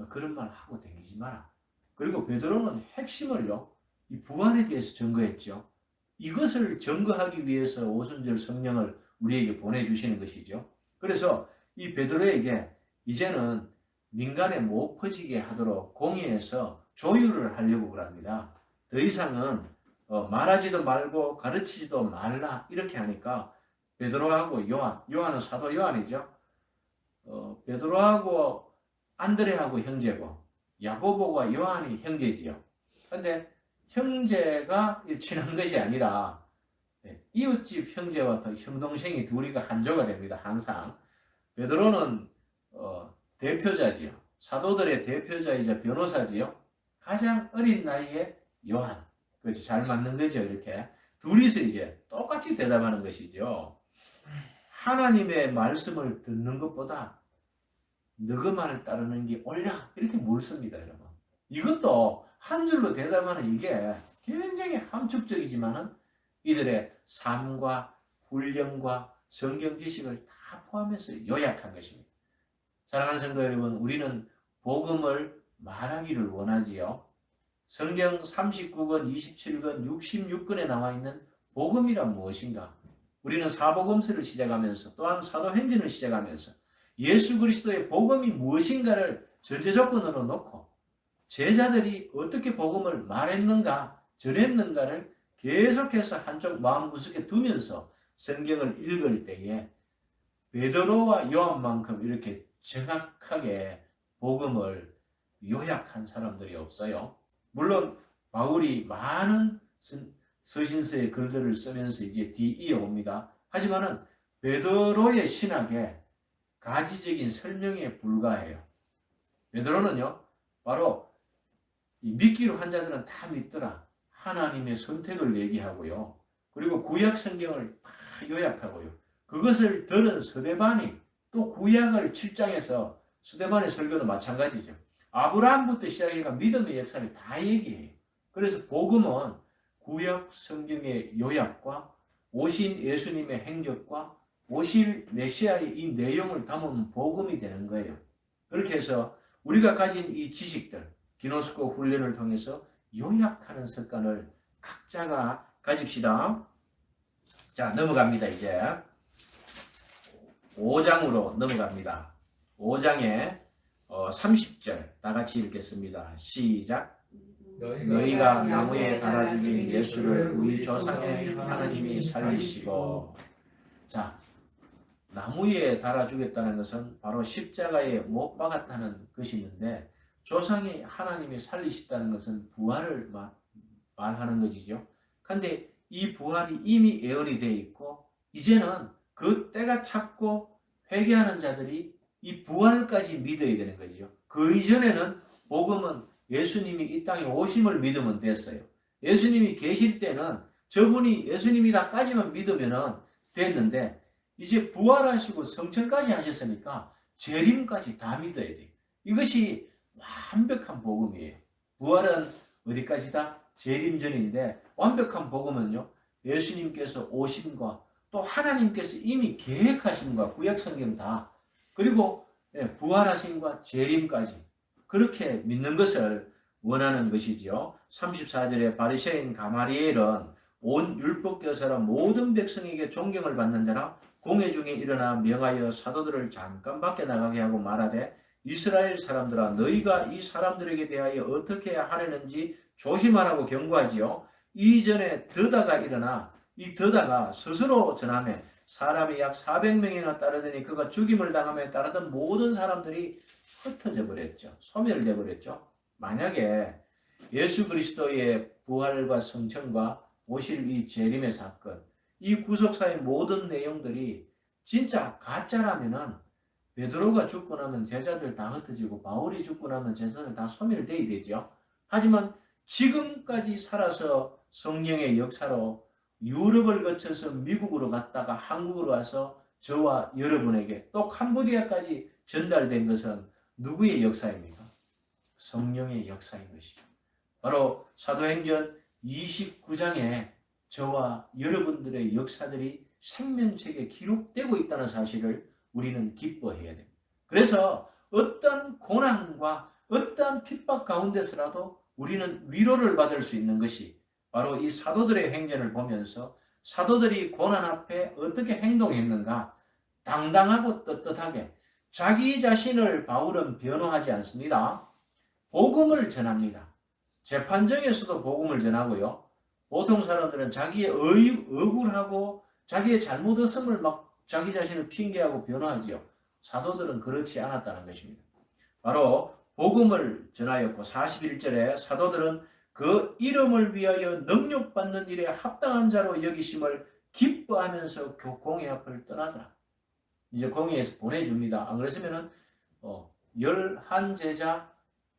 그런 말 하고 다니지 마라. 그리고 베드로는 핵심을요, 이 부활에 대해서 증거했죠. 이것을 증거하기 위해서 오순절 성령을 우리에게 보내주시는 것이죠. 그래서 이 베드로에게 이제는 민간에 못 퍼지게 하도록 공의에서 조율을 하려고 그럽니다. 더 이상은 말하지도 말고 가르치지도 말라 이렇게 하니까 베드로하고 요한은 사도 요한이죠. 베드로하고 안드레하고 형제고 야고보와 요한이 형제지요. 그런데 형제가 친한 것이 아니라 이웃집 형제와 형동생이 둘이가 한조가 됩니다. 항상. 베드로는 대표자지요. 사도들의 대표자이자 변호사지요. 가장 어린 나이에 요한. 그렇죠. 잘 맞는 거죠. 이렇게. 둘이서 이제 똑같이 대답하는 것이죠. 하나님의 말씀을 듣는 것보다 너그 말을 따르는 게 옳냐? 이렇게 묻습니다, 여러분. 이것도 한 줄로 대답하는 이게 굉장히 함축적이지만은 이들의 삶과 훈련과 성경 지식을 다 포함해서 요약한 것입니다. 사랑하는 성도 여러분, 우리는 복음을 말하기를 원하지요. 성경 39권, 27권, 66권에 나와 있는 복음이란 무엇인가? 우리는 사복음서를 시작하면서 또한 사도행전을 시작하면서 예수 그리스도의 복음이 무엇인가를 전제조건으로 놓고 제자들이 어떻게 복음을 말했는가, 전했는가를 계속해서 한쪽 마음구석에 두면서 성경을 읽을 때에 베드로와 요한만큼 이렇게 정확하게 복음을 요약한 사람들이 없어요. 물론 바울이 많은 서신서의 글들을 쓰면서 이제 이어옵니다. 하지만은 베드로의 신학에 가지적인 설명에 불과해요. 베드로는요, 바로 이 믿기로 한 자들은 다 믿더라. 하나님의 선택을 얘기하고요. 그리고 구약 성경을 다 요약하고요. 그것을 들은 스데반이 또 구약을 7장에서 스데반의 설교도 마찬가지죠. 아브라함부터 시작해서 믿음의 역사를 다 얘기해요. 그래서 복음은 구약 성경의 요약과 오신 예수님의 행적과 오실 메시아의 이 내용을 담은 복음이 되는 거예요. 그렇게 해서 우리가 가진 이 지식들, 기노스코 훈련을 통해서 요약하는 습관을 각자가 가집시다. 자, 넘어갑니다. 이제 5장으로 넘어갑니다. 5장에 30절 다 같이 읽겠습니다. 시작. 너희가 나무에 달아 죽인 예수를 우리 조상의 하나님이 살리시고. 자, 나무에 달아 죽였다는 것은 바로 십자가에 못 박았다는 것이 있는데, 조상이 하나님이 살리셨다는 것은 부활을 말하는 것이죠. 그런데 이 부활이 이미 예언이 되어 있고 이제는 그 때가 찼고 회개하는 자들이 이 부활까지 믿어야 되는 거죠. 그 이전에는 복음은 예수님이 이 땅에 오심을 믿으면 됐어요. 예수님이 계실 때는 저분이 예수님이다까지만 믿으면 됐는데 이제 부활하시고 성천까지 하셨으니까 재림까지 다 믿어야 돼요. 이것이 완벽한 복음이에요. 부활은 어디까지다? 재림 전인데 완벽한 복음은요, 예수님께서 오심과 또 하나님께서 이미 계획하심과 구약 성경 다, 그리고 부활하심과 재림까지 그렇게 믿는 것을 원하는 것이지요. 34절에 바리새인 가마리엘은 온 율법교사라 모든 백성에게 존경을 받는 자라 공회 중에 일어나 명하여 사도들을 잠깐 밖에 나가게 하고 말하되 이스라엘 사람들아 너희가 이 사람들에게 대하여 어떻게 하려는지 조심하라고 경고하지요. 이전에 더다가 일어나 이 더다가 스스로 전함에 사람이 약 400명이나 따르더니 그가 죽임을 당함에 따르던 모든 사람들이 흩어져 버렸죠. 소멸돼 버렸죠. 만약에 예수 그리스도의 부활과 성천과 오실 이 재림의 사건, 이 구속사의 모든 내용들이 진짜 가짜라면은 베드로가 죽고 나면 제자들 다 흩어지고 바울이 죽고 나면 제자들 다 소멸돼야 되죠. 하지만 지금까지 살아서 성령의 역사로 유럽을 거쳐서 미국으로 갔다가 한국으로 와서 저와 여러분에게 또 캄보디아까지 전달된 것은 누구의 역사입니까? 성령의 역사인 것이죠. 바로 사도행전 29장에 저와 여러분들의 역사들이 생명책에 기록되고 있다는 사실을 우리는 기뻐해야 됩니다. 그래서 어떤 고난과 어떤 핍박 가운데서라도 우리는 위로를 받을 수 있는 것이 바로 이 사도들의 행전을 보면서 사도들이 고난 앞에 어떻게 행동했는가, 당당하고 떳떳하게 자기 자신을 바울은 변호하지 않습니다. 복음을 전합니다. 재판정에서도 복음을 전하고요. 보통 사람들은 자기의 억울하고 자기의 잘못했음을 막 자기 자신을 핑계하고 변호하지요. 사도들은 그렇지 않았다는 것입니다. 바로 복음을 전하였고 41절에 사도들은 그 이름을 위하여 능력받는 일에 합당한 자로 여기심을 기뻐하면서 공회 앞을 떠나더라. 이제 공회에서 보내줍니다. 안 그랬으면은 11제자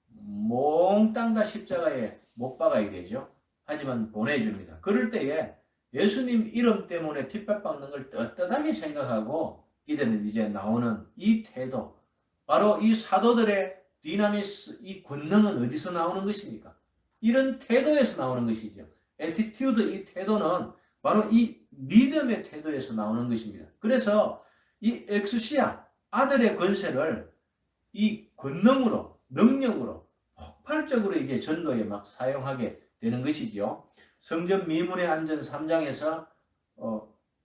몽땅 다 십자가에 못 박아야 되죠. 하지만 보내줍니다. 그럴 때에 예수님 이름 때문에 핍박받는 걸 떳떳하게 생각하고 이들은 이제 나오는 이 태도, 바로 이 사도들의 디나미스, 이 권능은 어디서 나오는 것입니까? 이런 태도에서 나오는 것이죠. 애티튜드, 이 태도는 바로 이 믿음의 태도에서 나오는 것입니다. 그래서 이 엑수시아, 아들의 권세를 이 권능으로, 능력으로 폭발적으로 이제 전도에 막 사용하게 되는 것이죠. 성전 미문에 앉은 3장에서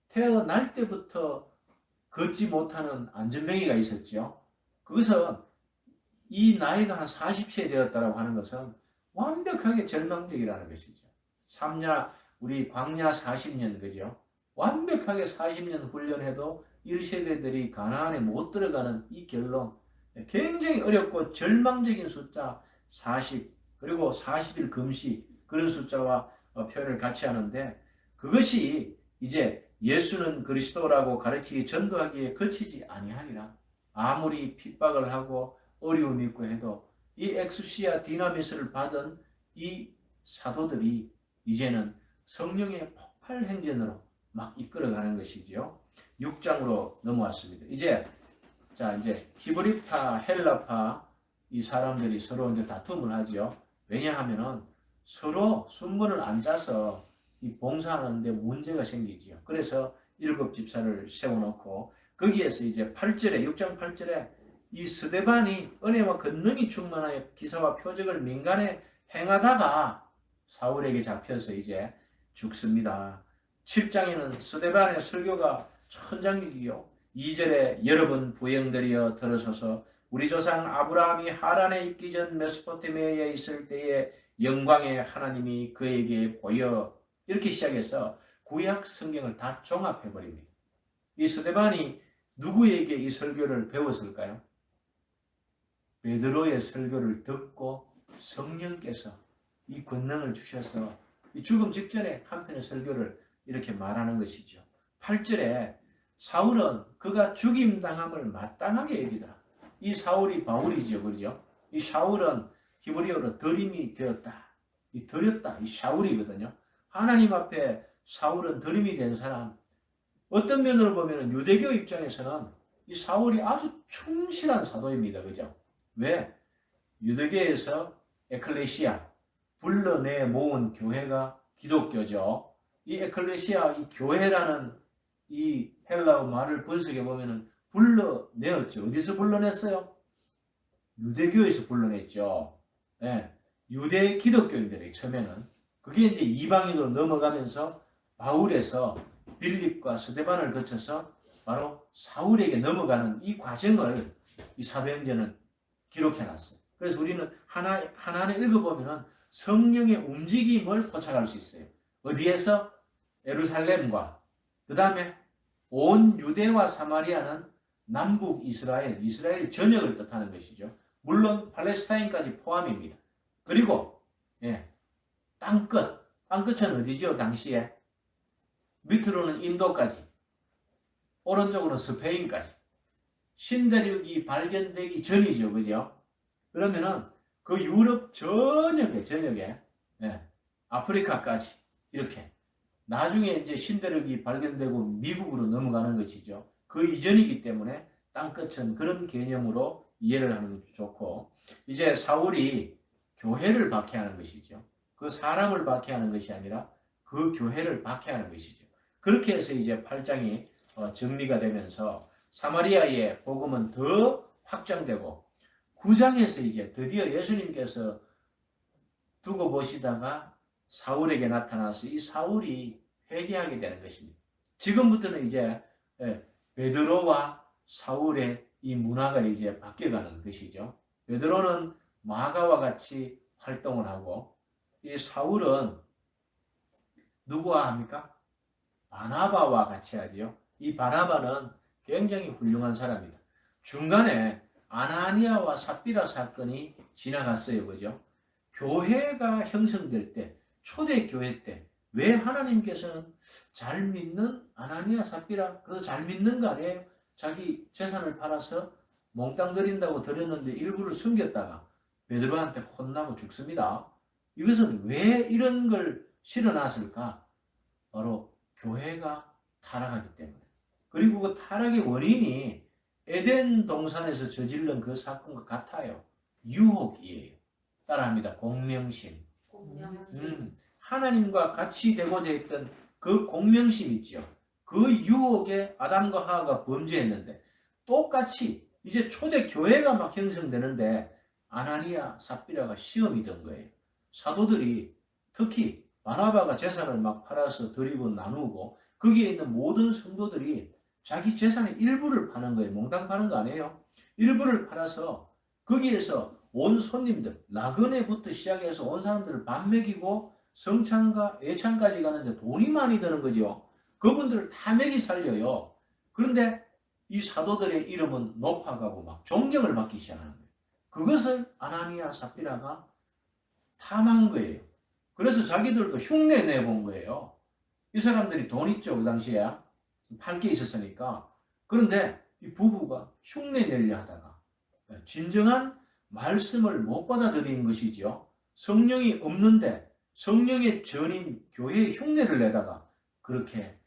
태어날 때부터 걷지 못하는 안전뱅이가 있었죠. 그것은 이 나이가 한 40세 되었다고 하는 것은 완벽하게 절망적이라는 것이죠. 우리 광야 40년, 그죠? 완벽하게 40년 훈련해도 1세대들이 가나안에 못 들어가는 이 결론, 굉장히 어렵고 절망적인 숫자 40, 그리고 40일 금시, 그런 숫자와 표현을 같이 하는데, 그것이 이제 예수는 그리스도라고 가르치기 전도하기에 그치지 아니하리라. 아무리 핍박을 하고 어려움이 있고 해도 이 엑수시아 디나미스를 받은 이 사도들이 이제는 성령의 폭발 행전으로 막 이끌어가는 것이죠. 6장으로 넘어왔습니다. 이제 히브리파, 헬라파 이 사람들이 서로 이제 다툼을 하죠. 왜냐하면은 서로 순번을 안 짜서 이 봉사하는데 문제가 생기지요. 그래서 7 집사를 세워놓고 거기에서 이제 6장 8절에 이 스데반이 은혜와 권능이 충만하여 기사와 표적을 민간에 행하다가 사울에게 잡혀서 이제 죽습니다. 7장에는 스데반의 설교가 천장이지요. 2절에 여러분 부형들이여 들으소서, 우리 조상 아브라함이 하란에 있기 전 메소포타미아에 있을 때에 영광의 하나님이 그에게 보여, 이렇게 시작해서 구약 성경을 다 종합해버립니다. 이 스데반이 누구에게 이 설교를 배웠을까요? 베드로의 설교를 듣고 성령께서 이 권능을 주셔서 이 죽음 직전에 한편의 설교를 이렇게 말하는 것이죠. 8절에 사울은 그가 죽임당함을 마땅하게 여기더라. 이 사울이 바울이죠, 그렇죠? 이 사울은 히브리어로 들임이 되었다. 이 들였다. 이 샤울이거든요. 하나님 앞에 사울은 들임이 된 사람. 어떤 면으로 보면 유대교 입장에서는 이 사울이 아주 충실한 사도입니다. 그죠? 왜? 유대교에서 에클레시아, 불러내 모은 교회가 기독교죠. 이 에클레시아, 이 교회라는 이 헬라어 말을 분석해 보면은 불러내었죠. 어디서 불러냈어요? 유대교에서 불러냈죠. 네. 유대 기독교인들이 처음에는. 그게 이제 이방인으로 넘어가면서 바울에서 빌립과 스데반을 거쳐서 바로 사울에게 넘어가는 이 과정을 이 사도행전은 기록해놨어요. 그래서 우리는 하나하나 읽어보면 성령의 움직임을 포착할 수 있어요. 어디에서? 예루살렘과 그 다음에 온 유대와 사마리아는 남북 이스라엘, 이스라엘 전역을 뜻하는 것이죠. 물론 팔레스타인까지 포함입니다. 그리고 땅끝은 어디죠? 당시에 밑으로는 인도까지, 오른쪽으로는 스페인까지. 신대륙이 발견되기 전이죠, 그죠? 그러면은 그 유럽 전역에 아프리카까지 이렇게 나중에 이제 신대륙이 발견되고 미국으로 넘어가는 것이죠. 그 이전이기 때문에 땅끝은 그런 개념으로 이해를 하는 것도 좋고, 이제 사울이 교회를 박해하는 것이죠. 그 사람을 박해하는 것이 아니라 그 교회를 박해하는 것이죠. 그렇게 해서 이제 8장이 정리가 되면서 사마리아의 복음은 더 확장되고 9장에서 이제 드디어 예수님께서 두고 보시다가 사울에게 나타나서 이 사울이 회개하게 되는 것입니다. 지금부터는 이제 베드로와 사울의 이 문화가 이제 바뀌어가는 것이죠. 베드로는 마가와 같이 활동을 하고 이 사울은 누구와 합니까? 바나바와 같이 하지요. 이 바나바는 굉장히 훌륭한 사람입니다. 중간에 아나니아와 삽비라 사건이 지나갔어요. 그죠? 교회가 형성될 때, 초대교회 때, 왜 하나님께서는 잘 믿는 아나니아 삽비라, 그래서 잘 믿는 거 아니에요? 자기 재산을 팔아서 몽땅 드린다고 드렸는데 일부를 숨겼다가 베드로한테 혼나고 죽습니다. 이것은 왜 이런 걸 실어놨을까? 바로 교회가 타락하기 때문에. 그리고 그 타락의 원인이 에덴 동산에서 저질른 그 사건과 같아요. 유혹이에요. 따라합니다. 공명심. 하나님과 같이 되고자 했던 그 공명심 있죠. 그 유혹에 아담과 하와가 범죄했는데 똑같이 이제 초대 교회가 막 형성되는데 아나니아, 삽비라가 시험이 된 거예요. 사도들이 특히 바나바가 재산을 막 팔아서 드리고 나누고 거기에 있는 모든 성도들이 자기 재산의 일부를 파는 거예요. 몽땅 파는 거 아니에요. 일부를 팔아서 거기에서 온 손님들, 나그네부터 시작해서 온 사람들을 밥 먹이고 성찬과 예찬까지 가는데 돈이 많이 드는 거죠. 그분들을 다 먹이 살려요. 그런데 이 사도들의 이름은 높아가고 막 존경을 받기 시작하는 거예요. 그것을 아나니아 삽비라가 탐한 거예요. 그래서 자기들도 흉내 내본 거예요. 이 사람들이 돈 있죠, 그 당시에. 팔 게 있었으니까. 그런데 이 부부가 흉내 내려 하다가 진정한 말씀을 못 받아들이는 것이죠. 성령이 없는데 성령의 전인 교회의 흉내를 내다가 그렇게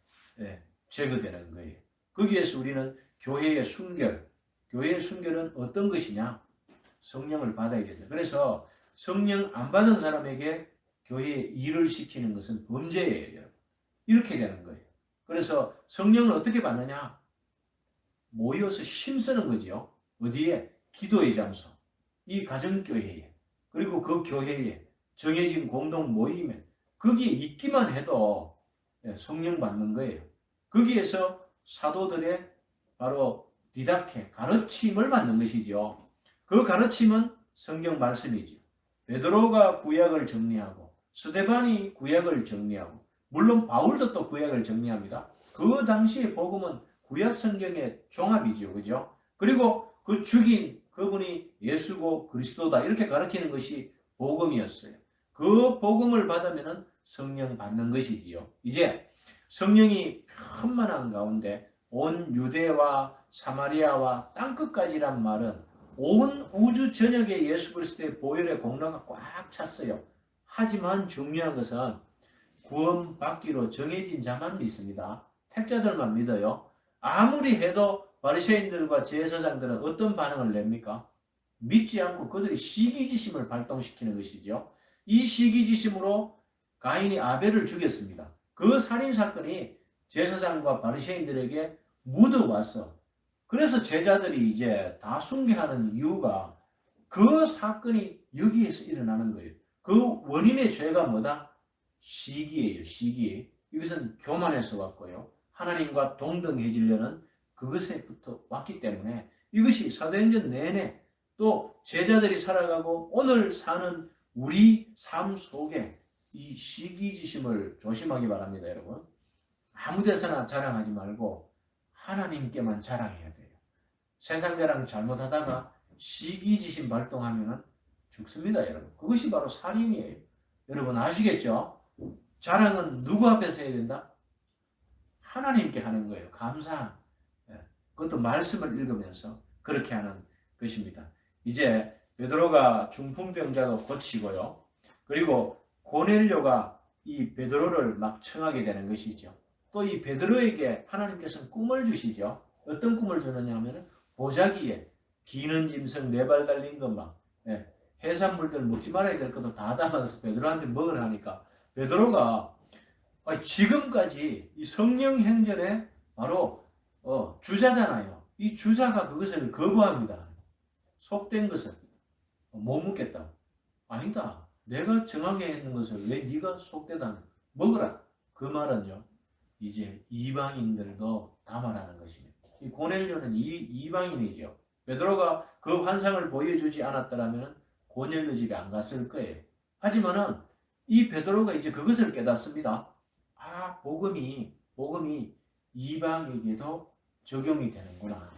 제거되는 거예요. 거기에서 우리는 교회의 순결은 어떤 것이냐? 성령을 받아야 된다. 그래서 성령 안 받은 사람에게 교회에 일을 시키는 것은 범죄예요. 이렇게 되는 거예요. 그래서 성령을 어떻게 받느냐? 모여서 힘쓰는 거죠. 어디에? 기도의 장소. 이 가정교회에. 그리고 그 교회에 정해진 공동 모임에 거기에 있기만 해도 성령 받는 거예요. 거기에서 사도들의 바로 디다케, 가르침을 받는 것이죠. 그 가르침은 성경 말씀이죠. 베드로가 구약을 정리하고 스데반이 구약을 정리하고 물론 바울도 또 구약을 정리합니다. 그 당시의 복음은 구약 성경의 종합이죠. 그죠? 그리고 그 죽인 그분이 예수고 그리스도다 이렇게 가르치는 것이 복음이었어요. 그 복음을 받으면 성령 받는 것이지요. 이제 성령이 편만한 가운데 온 유대와 사마리아와 땅끝까지란 말은 온 우주 전역에 예수 그리스도의 보혈의 공로가 꽉 찼어요. 하지만 중요한 것은 구원받기로 정해진 자만 믿습니다. 택자들만 믿어요. 아무리 해도 바리새인들과 제사장들은 어떤 반응을 냅니까? 믿지 않고 그들이 시기지심을 발동시키는 것이죠. 이 시기지심으로 가인이 아벨을 죽였습니다. 그 살인사건이 제사장과 바리새인들에게 묻어와서 그래서 제자들이 이제 다 숭배하는 이유가 그 사건이 여기에서 일어나는 거예요. 그 원인의 죄가 뭐다? 시기예요. 시기. 이것은 교만에서 왔고요. 하나님과 동등해지려는 그것에부터 왔기 때문에 이것이 사도행전 내내 또 제자들이 살아가고 오늘 사는 우리 삶 속에 이 시기지심을 조심하기 바랍니다. 여러분. 아무 데서나 자랑하지 말고 하나님께만 자랑해야 돼요. 세상 자랑 잘못하다가 시기지심 발동하면 죽습니다, 여러분. 그것이 바로 살인이에요. 여러분 아시겠죠? 자랑은 누구 앞에서 해야 된다? 하나님께 하는 거예요. 감사함. 그것도 말씀을 읽으면서 그렇게 하는 것입니다. 이제 베드로가 중풍병자도 고치고요. 그리고 고넬료가 이 베드로를 막 청하게 되는 것이죠. 또 이 베드로에게 하나님께서는 꿈을 주시죠. 어떤 꿈을 주느냐 하면 보자기에 기는 짐승 4발 달린 것만 해산물들 먹지 말아야 될 것도 다 담아서 베드로한테 먹으라니까 베드로가 지금까지 이 성령 행전에 바로 주자잖아요. 이 주자가 그것을 거부합니다. 속된 것을 못 먹겠다. 아니다. 내가 정하게 했는 것을 왜 네가 속되다 먹으라. 그 말은요. 이제 이방인들도 담아라는 것입니다. 이 고넬료는 이방인이죠. 베드로가 그 환상을 보여주지 않았더라면 고넬료 집에 안 갔을 거예요. 하지만은 이 베드로가 이제 그것을 깨닫습니다. 아, 복음이 이방에게도 적용이 되는구나.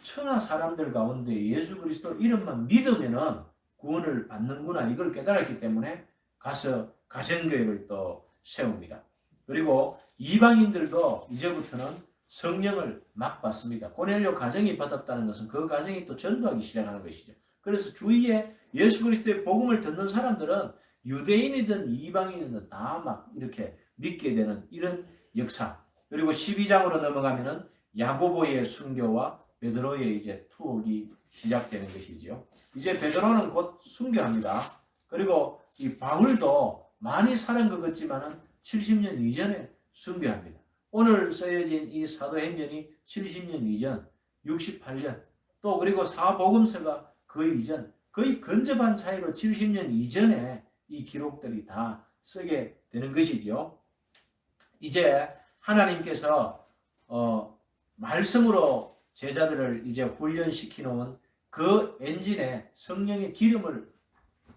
천하 사람들 가운데 예수 그리스도 이름만 믿으면은 구원을 받는구나. 이걸 깨달았기 때문에 가서 가정교회를 또 세웁니다. 그리고 이방인들도 이제부터는 성령을 막 받습니다. 고넬료 가정이 받았다는 것은 그 가정이 또 전도하기 시작하는 것이죠. 그래서 주위에 예수 그리스도의 복음을 듣는 사람들은 유대인이든 이방인이든 다 막 이렇게 믿게 되는 이런 역사. 그리고 12장으로 넘어가면은 야고보의 순교와 베드로의 이제 투옥이 시작되는 것이죠. 이제 베드로는 곧 순교합니다. 그리고 이 바울도 많이 사는 것 같지만은 70년 이전에 순교합니다. 오늘 쓰여진 이 사도행전이 70년 이전, 68년, 또 그리고 사복음서가 그 이전, 거의 근접한 차이로 70년 이전에 이 기록들이 다 쓰게 되는 것이죠. 이제 하나님께서 말씀으로 제자들을 이제 훈련시켜 놓은 그 엔진에 성령의 기름을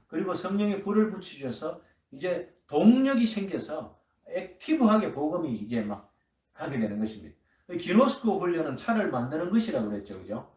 그리고 성령의 불을 붙이셔서 이제 동력이 생겨서 액티브하게 복음이 이제 막 가게 되는 것입니다. 기노스코 훈련은 차를 만드는 것이라고 그랬죠. 그죠?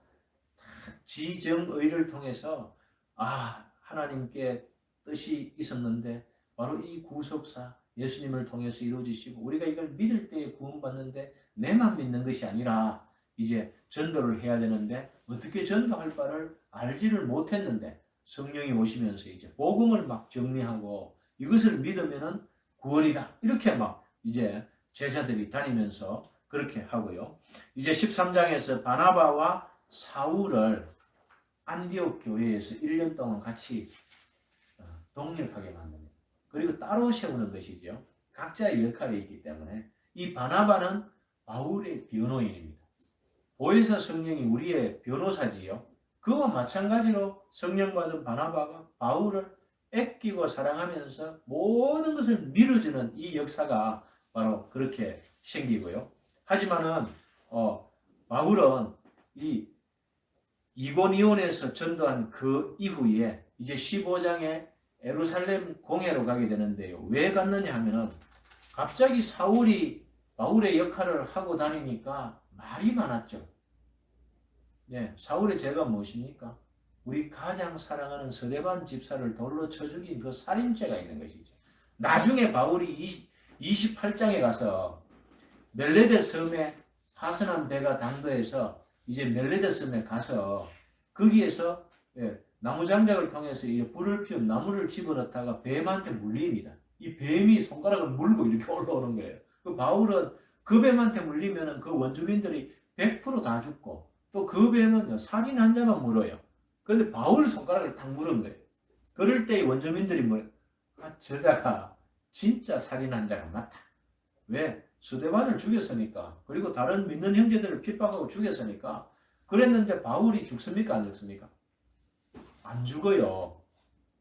지정의를 통해서 하나님께 뜻이 있었는데 바로 이 구속사 예수님을 통해서 이루어지시고 우리가 이걸 믿을 때에 구원받는데 내만 믿는 것이 아니라 이제 전도를 해야 되는데 어떻게 전도할 바를 알지를 못했는데 성령이 오시면서 이제 복음을 막 정리하고 이것을 믿으면은 구원이다. 이렇게 막 이제 제자들이 다니면서 그렇게 하고요. 이제 13장에서 바나바와 사울을 안디옥 교회에서 1년 동안 같이 동력하게 만듭니다. 그리고 따로 세우는 것이죠. 각자의 역할이 있기 때문에 이 바나바는 바울의 변호인입니다. 보혜사 성령이 우리의 변호사지요. 그와 마찬가지로 성령 받은 바나바가 바울을 아끼고 사랑하면서 모든 것을 밀어주는 이 역사가 바로 그렇게 생기고요. 하지만은 바울은 이 이고니온에서 전도한 그 이후에 이제 15장에 예루살렘 공회로 가게 되는데요. 왜 갔느냐 하면은 갑자기 사울이 바울의 역할을 하고 다니니까 말이 많았죠. 네, 사울의 죄가 무엇입니까? 우리 가장 사랑하는 스데반 집사를 돌로 쳐 죽인 그 살인죄가 있는 것이죠. 나중에 바울이 28장에 가서 멜레데 섬에 하선한 배가 당도해서 이제 멜레데 섬에 가서 거기에서 나무 장작을 통해서 불을 피운 나무를 집어넣다가 뱀한테 물립니다. 이 뱀이 손가락을 물고 이렇게 올라오는 거예요. 그 바울은 그 뱀한테 물리면은 그 원주민들이 100% 다 죽고 또 그 뱀은 살인 환자만 물어요. 그런데 바울 손가락을 탁 물은 거예요. 그럴 때 원주민들이 저자가 진짜 살인 환자가 맞다. 왜? 스데반을 죽였으니까. 그리고 다른 믿는 형제들을 핍박하고 죽였으니까. 그랬는데 바울이 죽습니까? 안 죽습니까? 안 죽어요.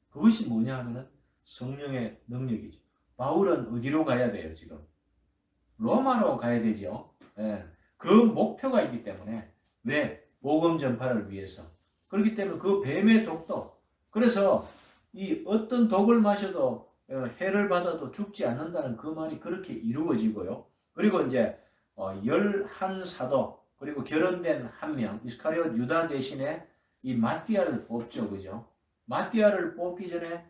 그것이 뭐냐 하면은 성령의 능력이죠. 바울은 어디로 가야 돼요, 지금? 로마로 가야 되죠. 그 목표가 있기 때문에. 왜? 복음 전파를 위해서. 그렇기 때문에 그 뱀의 독도. 그래서 이 어떤 독을 마셔도 해를 받아도 죽지 않는다는 그 말이 그렇게 이루어지고요. 그리고 이제 11사도 그리고 결혼된 한 명 이스카리옷 유다 대신에 이 마띠아를 뽑죠. 그죠? 마띠아를 뽑기 전에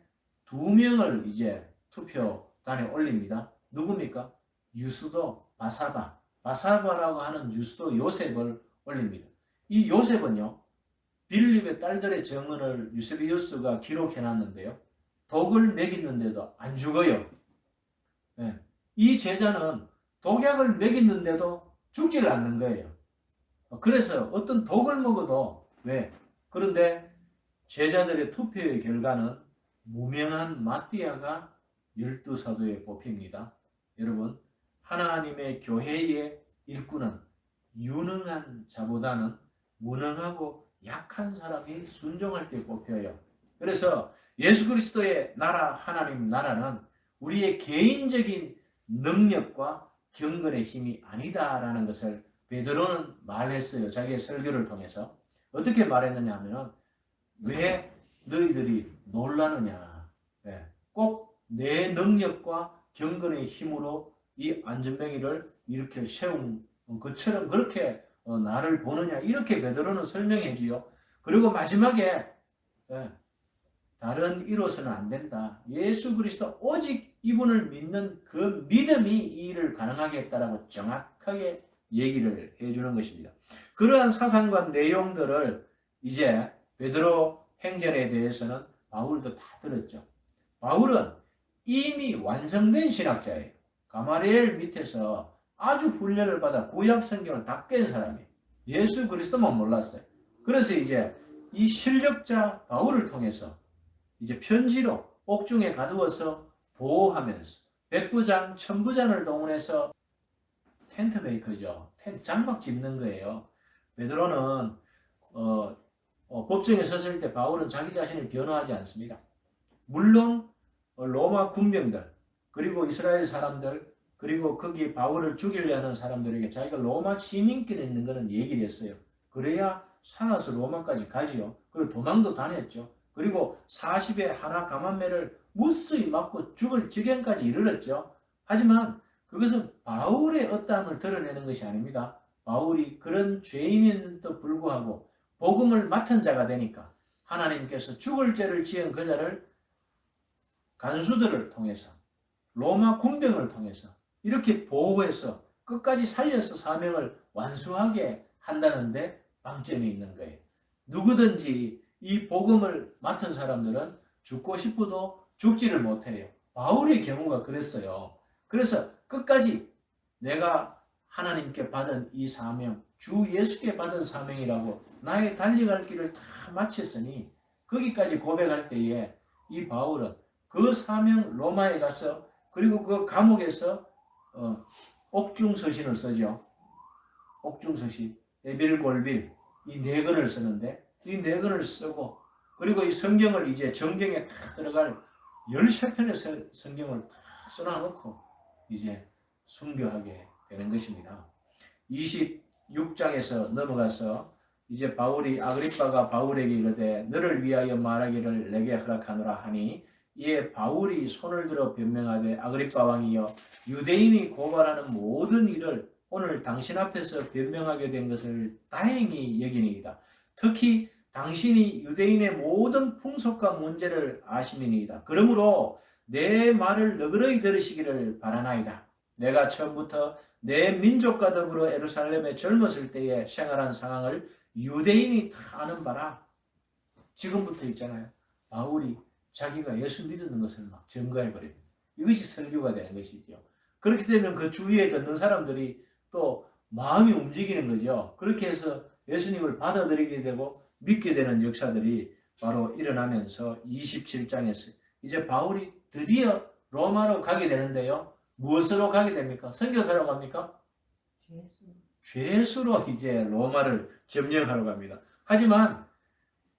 2명을 이제 투표단에 올립니다. 누굽니까? 유스도 바사바라고 하는 유스도 요셉을 올립니다. 이 요셉은요, 빌립의 딸들의 정언을 유세비우스가 기록해놨는데요. 독을 먹이는데도 안 죽어요. 네. 이 제자는 독약을 먹이는데도 죽지를 않는 거예요. 그래서 어떤 독을 먹어도 왜? 그런데 제자들의 투표의 결과는 무명한 마띠아가 12사도에 뽑힙니다. 여러분, 하나님의 교회의 일꾼은 유능한 자보다는 무능하고 약한 사람이 순종할 때 뽑혀요. 그래서 예수 그리스도의 나라, 하나님 나라는 우리의 개인적인 능력과 경건의 힘이 아니다라는 것을 베드로는 말했어요. 자기의 설교를 통해서. 어떻게 말했느냐 하면 왜 너희들이 놀라느냐. 꼭 내 능력과 경건의 힘으로 이 안전뱅이를 이렇게 세운 것처럼 그렇게 나를 보느냐. 이렇게 베드로는 설명해 주요. 그리고 마지막에 다른 이로서는 안 된다. 예수 그리스도 오직 이분을 믿는 그 믿음이 이 일을 가능하게 했다라고 정확하게 얘기를 해주는 것입니다. 그러한 사상과 내용들을 이제 베드로 행전에 대해서는 바울도 다 들었죠. 바울은 이미 완성된 신학자예요. 가마리엘 밑에서 아주 훈련을 받아 구약 성경을 다 깬 사람이에요. 예수 그리스도만 몰랐어요. 그래서 이제 이 실력자 바울을 통해서 이제 편지로 옥중에 가두어서 보호하면서 백부장, 천부장을 동원해서 텐트 메이커죠. 장막 짓는 거예요. 베드로는 법정에 섰을 때 바울은 자기 자신을 변호하지 않습니다. 물론 로마 군병들 그리고 이스라엘 사람들 그리고 거기 바울을 죽이려는 사람들에게 자기가 로마 시민권이 있는 것은 얘기를 했어요. 그래야 살아서 로마까지 가지요. 그리고 도망도 다녔죠. 그리고 40에 하나 가만매를 무수히 맞고 죽을 지경까지 이르렀죠. 하지만 그것은 바울의 어떠함을 드러내는 것이 아닙니다. 바울이 그런 죄인임에도 불구하고 복음을 맡은 자가 되니까 하나님께서 죽을 죄를 지은 그 자를 간수들을 통해서 로마 군병을 통해서 이렇게 보호해서 끝까지 살려서 사명을 완수하게 한다는데 방점이 있는 거예요. 누구든지 이 복음을 맡은 사람들은 죽고 싶어도 죽지를 못해요. 바울의 경우가 그랬어요. 그래서 끝까지 내가 하나님께 받은 이 사명, 주 예수께 받은 사명이라고 나의 달려갈 길을 다 마쳤으니 거기까지 고백할 때에 이 바울은 그 사명 로마에 가서 그리고 그 감옥에서 옥중서신을 쓰죠. 옥중서신, 에빌골빌 이 네 권을 쓰는데 이 네 권을 쓰고 그리고 이 성경을 이제 정경에 다 들어갈 13편의 성경을 다 써놔놓고 이제 순교하게 되는 것입니다. 26장에서 넘어가서 이제 바울이 아그리빠가 바울에게 이르되 너를 위하여 말하기를 내게 허락하노라 하니 이에 바울이 손을 들어 변명하되 아그리빠 왕이여 유대인이 고발하는 모든 일을 오늘 당신 앞에서 변명하게 된 것을 다행히 여기니이다. 특히 당신이 유대인의 모든 풍속과 문제를 아심이니이다. 그러므로 내 말을 너그러이 들으시기를 바라나이다. 내가 처음부터 내 민족과 더불어 예루살렘에 젊었을 때에 생활한 상황을 유대인이 다 아는 바라. 지금부터 있잖아요. 바울이 자기가 예수 믿는 것을 막 증거해버립니다. 이것이 설교가 되는 것이죠. 그렇게 되면 그 주위에 듣는 사람들이 또 마음이 움직이는 거죠. 그렇게 해서 예수님을 받아들이게 되고 믿게 되는 역사들이 바로 일어나면서 27장에서 이제 바울이 드디어 로마로 가게 되는데요. 무엇으로 가게 됩니까? 선교사로 갑니까? 죄수로 이제 로마를 점령하러 갑니다. 하지만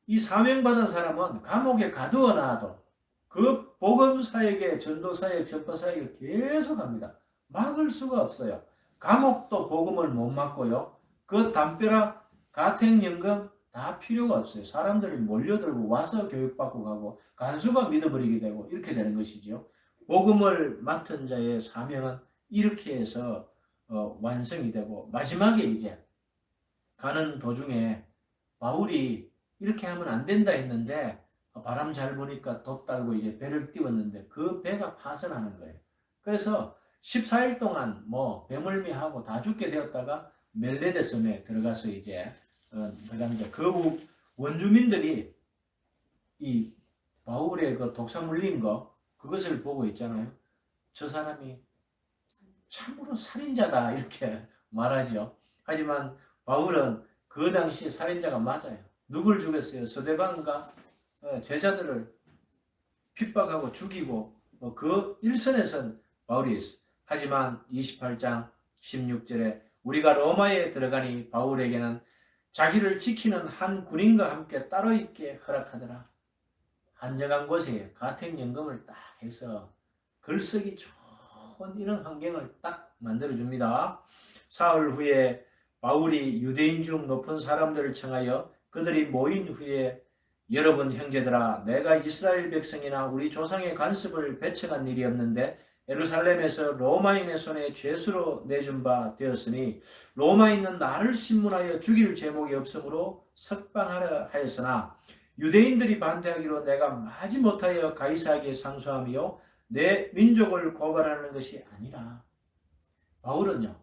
이 사명받은 사람은 감옥에 가두어 놔도 그 복음사에게 전도사역, 전파사역을 계속 합니다. 막을 수가 없어요. 감옥도 복음을 못 막고요. 그 담벼락, 가택연금 다 필요가 없어요. 사람들이 몰려들고 와서 교육받고 가고 간수가 믿어버리게 되고 이렇게 되는 것이죠. 복음을 맡은 자의 사명은 이렇게 해서 완성이 되고 마지막에 이제 가는 도중에 바울이 이렇게 하면 안 된다 했는데 바람 잘 부니까 돛 달고 이제 배를 띄웠는데 그 배가 파선하는 거예요. 그래서 14일 동안 뭐 배멀미하고 다 죽게 되었다가 멜레데 섬에 들어가서 이제 들어갔는데 그 원주민들이 이 바울의 그 독사 물린 거 그것을 보고 있잖아요. 저 사람이 참으로 살인자다 이렇게 말하죠. 하지만 바울은 그 당시 살인자가 맞아요. 누굴 죽였어요? 스데반과 제자들을 핍박하고 죽이고 그 일선에선 바울이 있어. 하지만 28장 16절에 우리가 로마에 들어가니 바울에게는 자기를 지키는 한 군인과 함께 따로 있게 허락하더라. 한적한 곳에 가택연금을 딱 해서 글쓰기 좋은 이런 환경을 딱 만들어줍니다. 사흘 후에 바울이 유대인 중 높은 사람들을 청하여 그들이 모인 후에 여러분 형제들아 내가 이스라엘 백성이나 우리 조상의 간섭을 배척한 일이 없는데 예루살렘에서 로마인의 손에 죄수로 내준 바 되었으니 로마인은 나를 신문하여 죽일 제목이 없으므로 석방하려 하였으나 유대인들이 반대하기로 내가 마지 못하여 가이사에게 상소하며 내 민족을 고발하는 것이 아니라 바울은요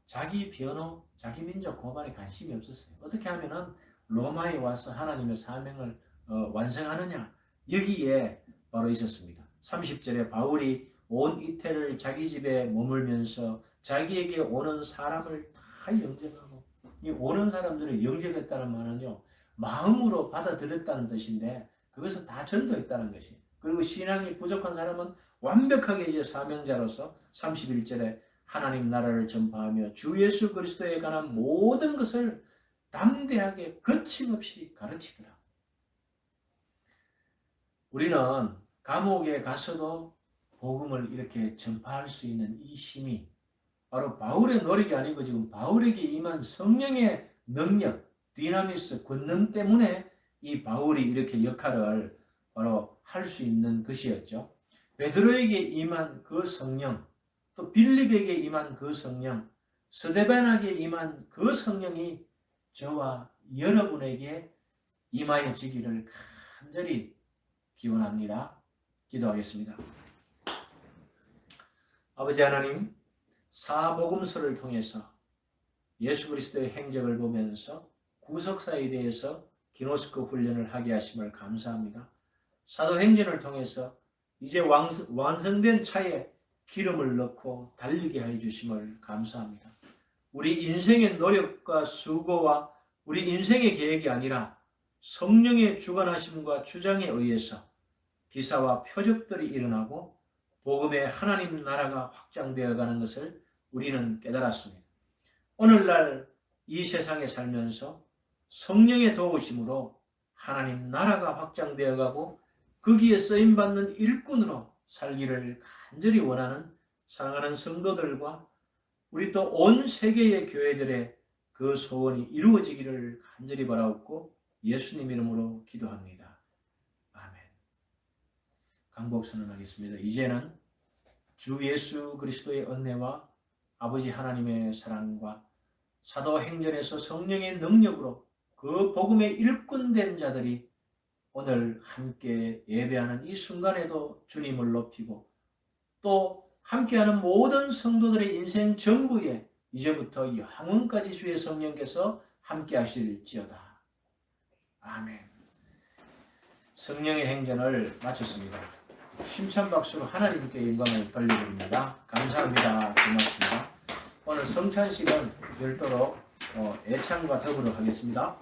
자기 변호, 자기 민족 고발에 관심이 없었어요. 어떻게 하면은 로마에 와서 하나님의 사명을 완성하느냐 여기에 바로 있었습니다. 30절에 바울이 온 이태를 자기 집에 머물면서 자기에게 오는 사람을 다 영접하고 이 오는 사람들을 영접했다는 말은요 마음으로 받아들였다는 뜻인데 그것은 다 전도했다는 것이 그리고 신앙이 부족한 사람은 완벽하게 이제 사명자로서 31절에 하나님 나라를 전파하며 주 예수 그리스도에 관한 모든 것을 담대하게 거침없이 가르치더라. 우리는 감옥에 가서도 복음을 이렇게 전파할 수 있는 이 힘이 바로 바울의 노력이 아니고 지금 바울에게 임한 성령의 능력, 디나미스, 권능 때문에 이 바울이 이렇게 역할을 바로 할 수 있는 것이었죠. 베드로에게 임한 그 성령, 또 빌립에게 임한 그 성령, 스데반에게 임한 그 성령이 저와 여러분에게 임하여지기를 간절히 기원합니다. 기도하겠습니다. 아버지 하나님, 사복음서를 통해서 예수 그리스도의 행적을 보면서 구속사에 대해서 기노스코 훈련을 하게 하심을 감사합니다. 사도행전을 통해서 이제 완성된 차에 기름을 넣고 달리게 해주심을 감사합니다. 우리 인생의 노력과 수고와 우리 인생의 계획이 아니라 성령의 주관하심과 주장에 의해서 기사와 표적들이 일어나고 복음의 하나님 나라가 확장되어 가는 것을 우리는 깨달았습니다. 오늘날 이 세상에 살면서 성령의 도우심으로 하나님 나라가 확장되어 가고 거기에 쓰임받는 일꾼으로 살기를 간절히 원하는 사랑하는 성도들과 우리 또 온 세계의 교회들의 그 소원이 이루어지기를 간절히 바라옵고 예수님 이름으로 기도합니다. 아멘. 강복 선언하겠습니다. 이제는 주 예수 그리스도의 은혜와 아버지 하나님의 사랑과 사도행전에서 성령의 능력으로 그 복음의 일꾼된 자들이 오늘 함께 예배하는 이 순간에도 주님을 높이고 또 함께하는 모든 성도들의 인생 전부에 이제부터 영원까지 주의 성령께서 함께 하실지어다. 아멘. 성령의 행전을 마쳤습니다. 힘찬 박수로 하나님께 영광을 돌려드립니다. 감사합니다. 고맙습니다. 오늘 성찬식은 별도로 애창과 더불어 하겠습니다.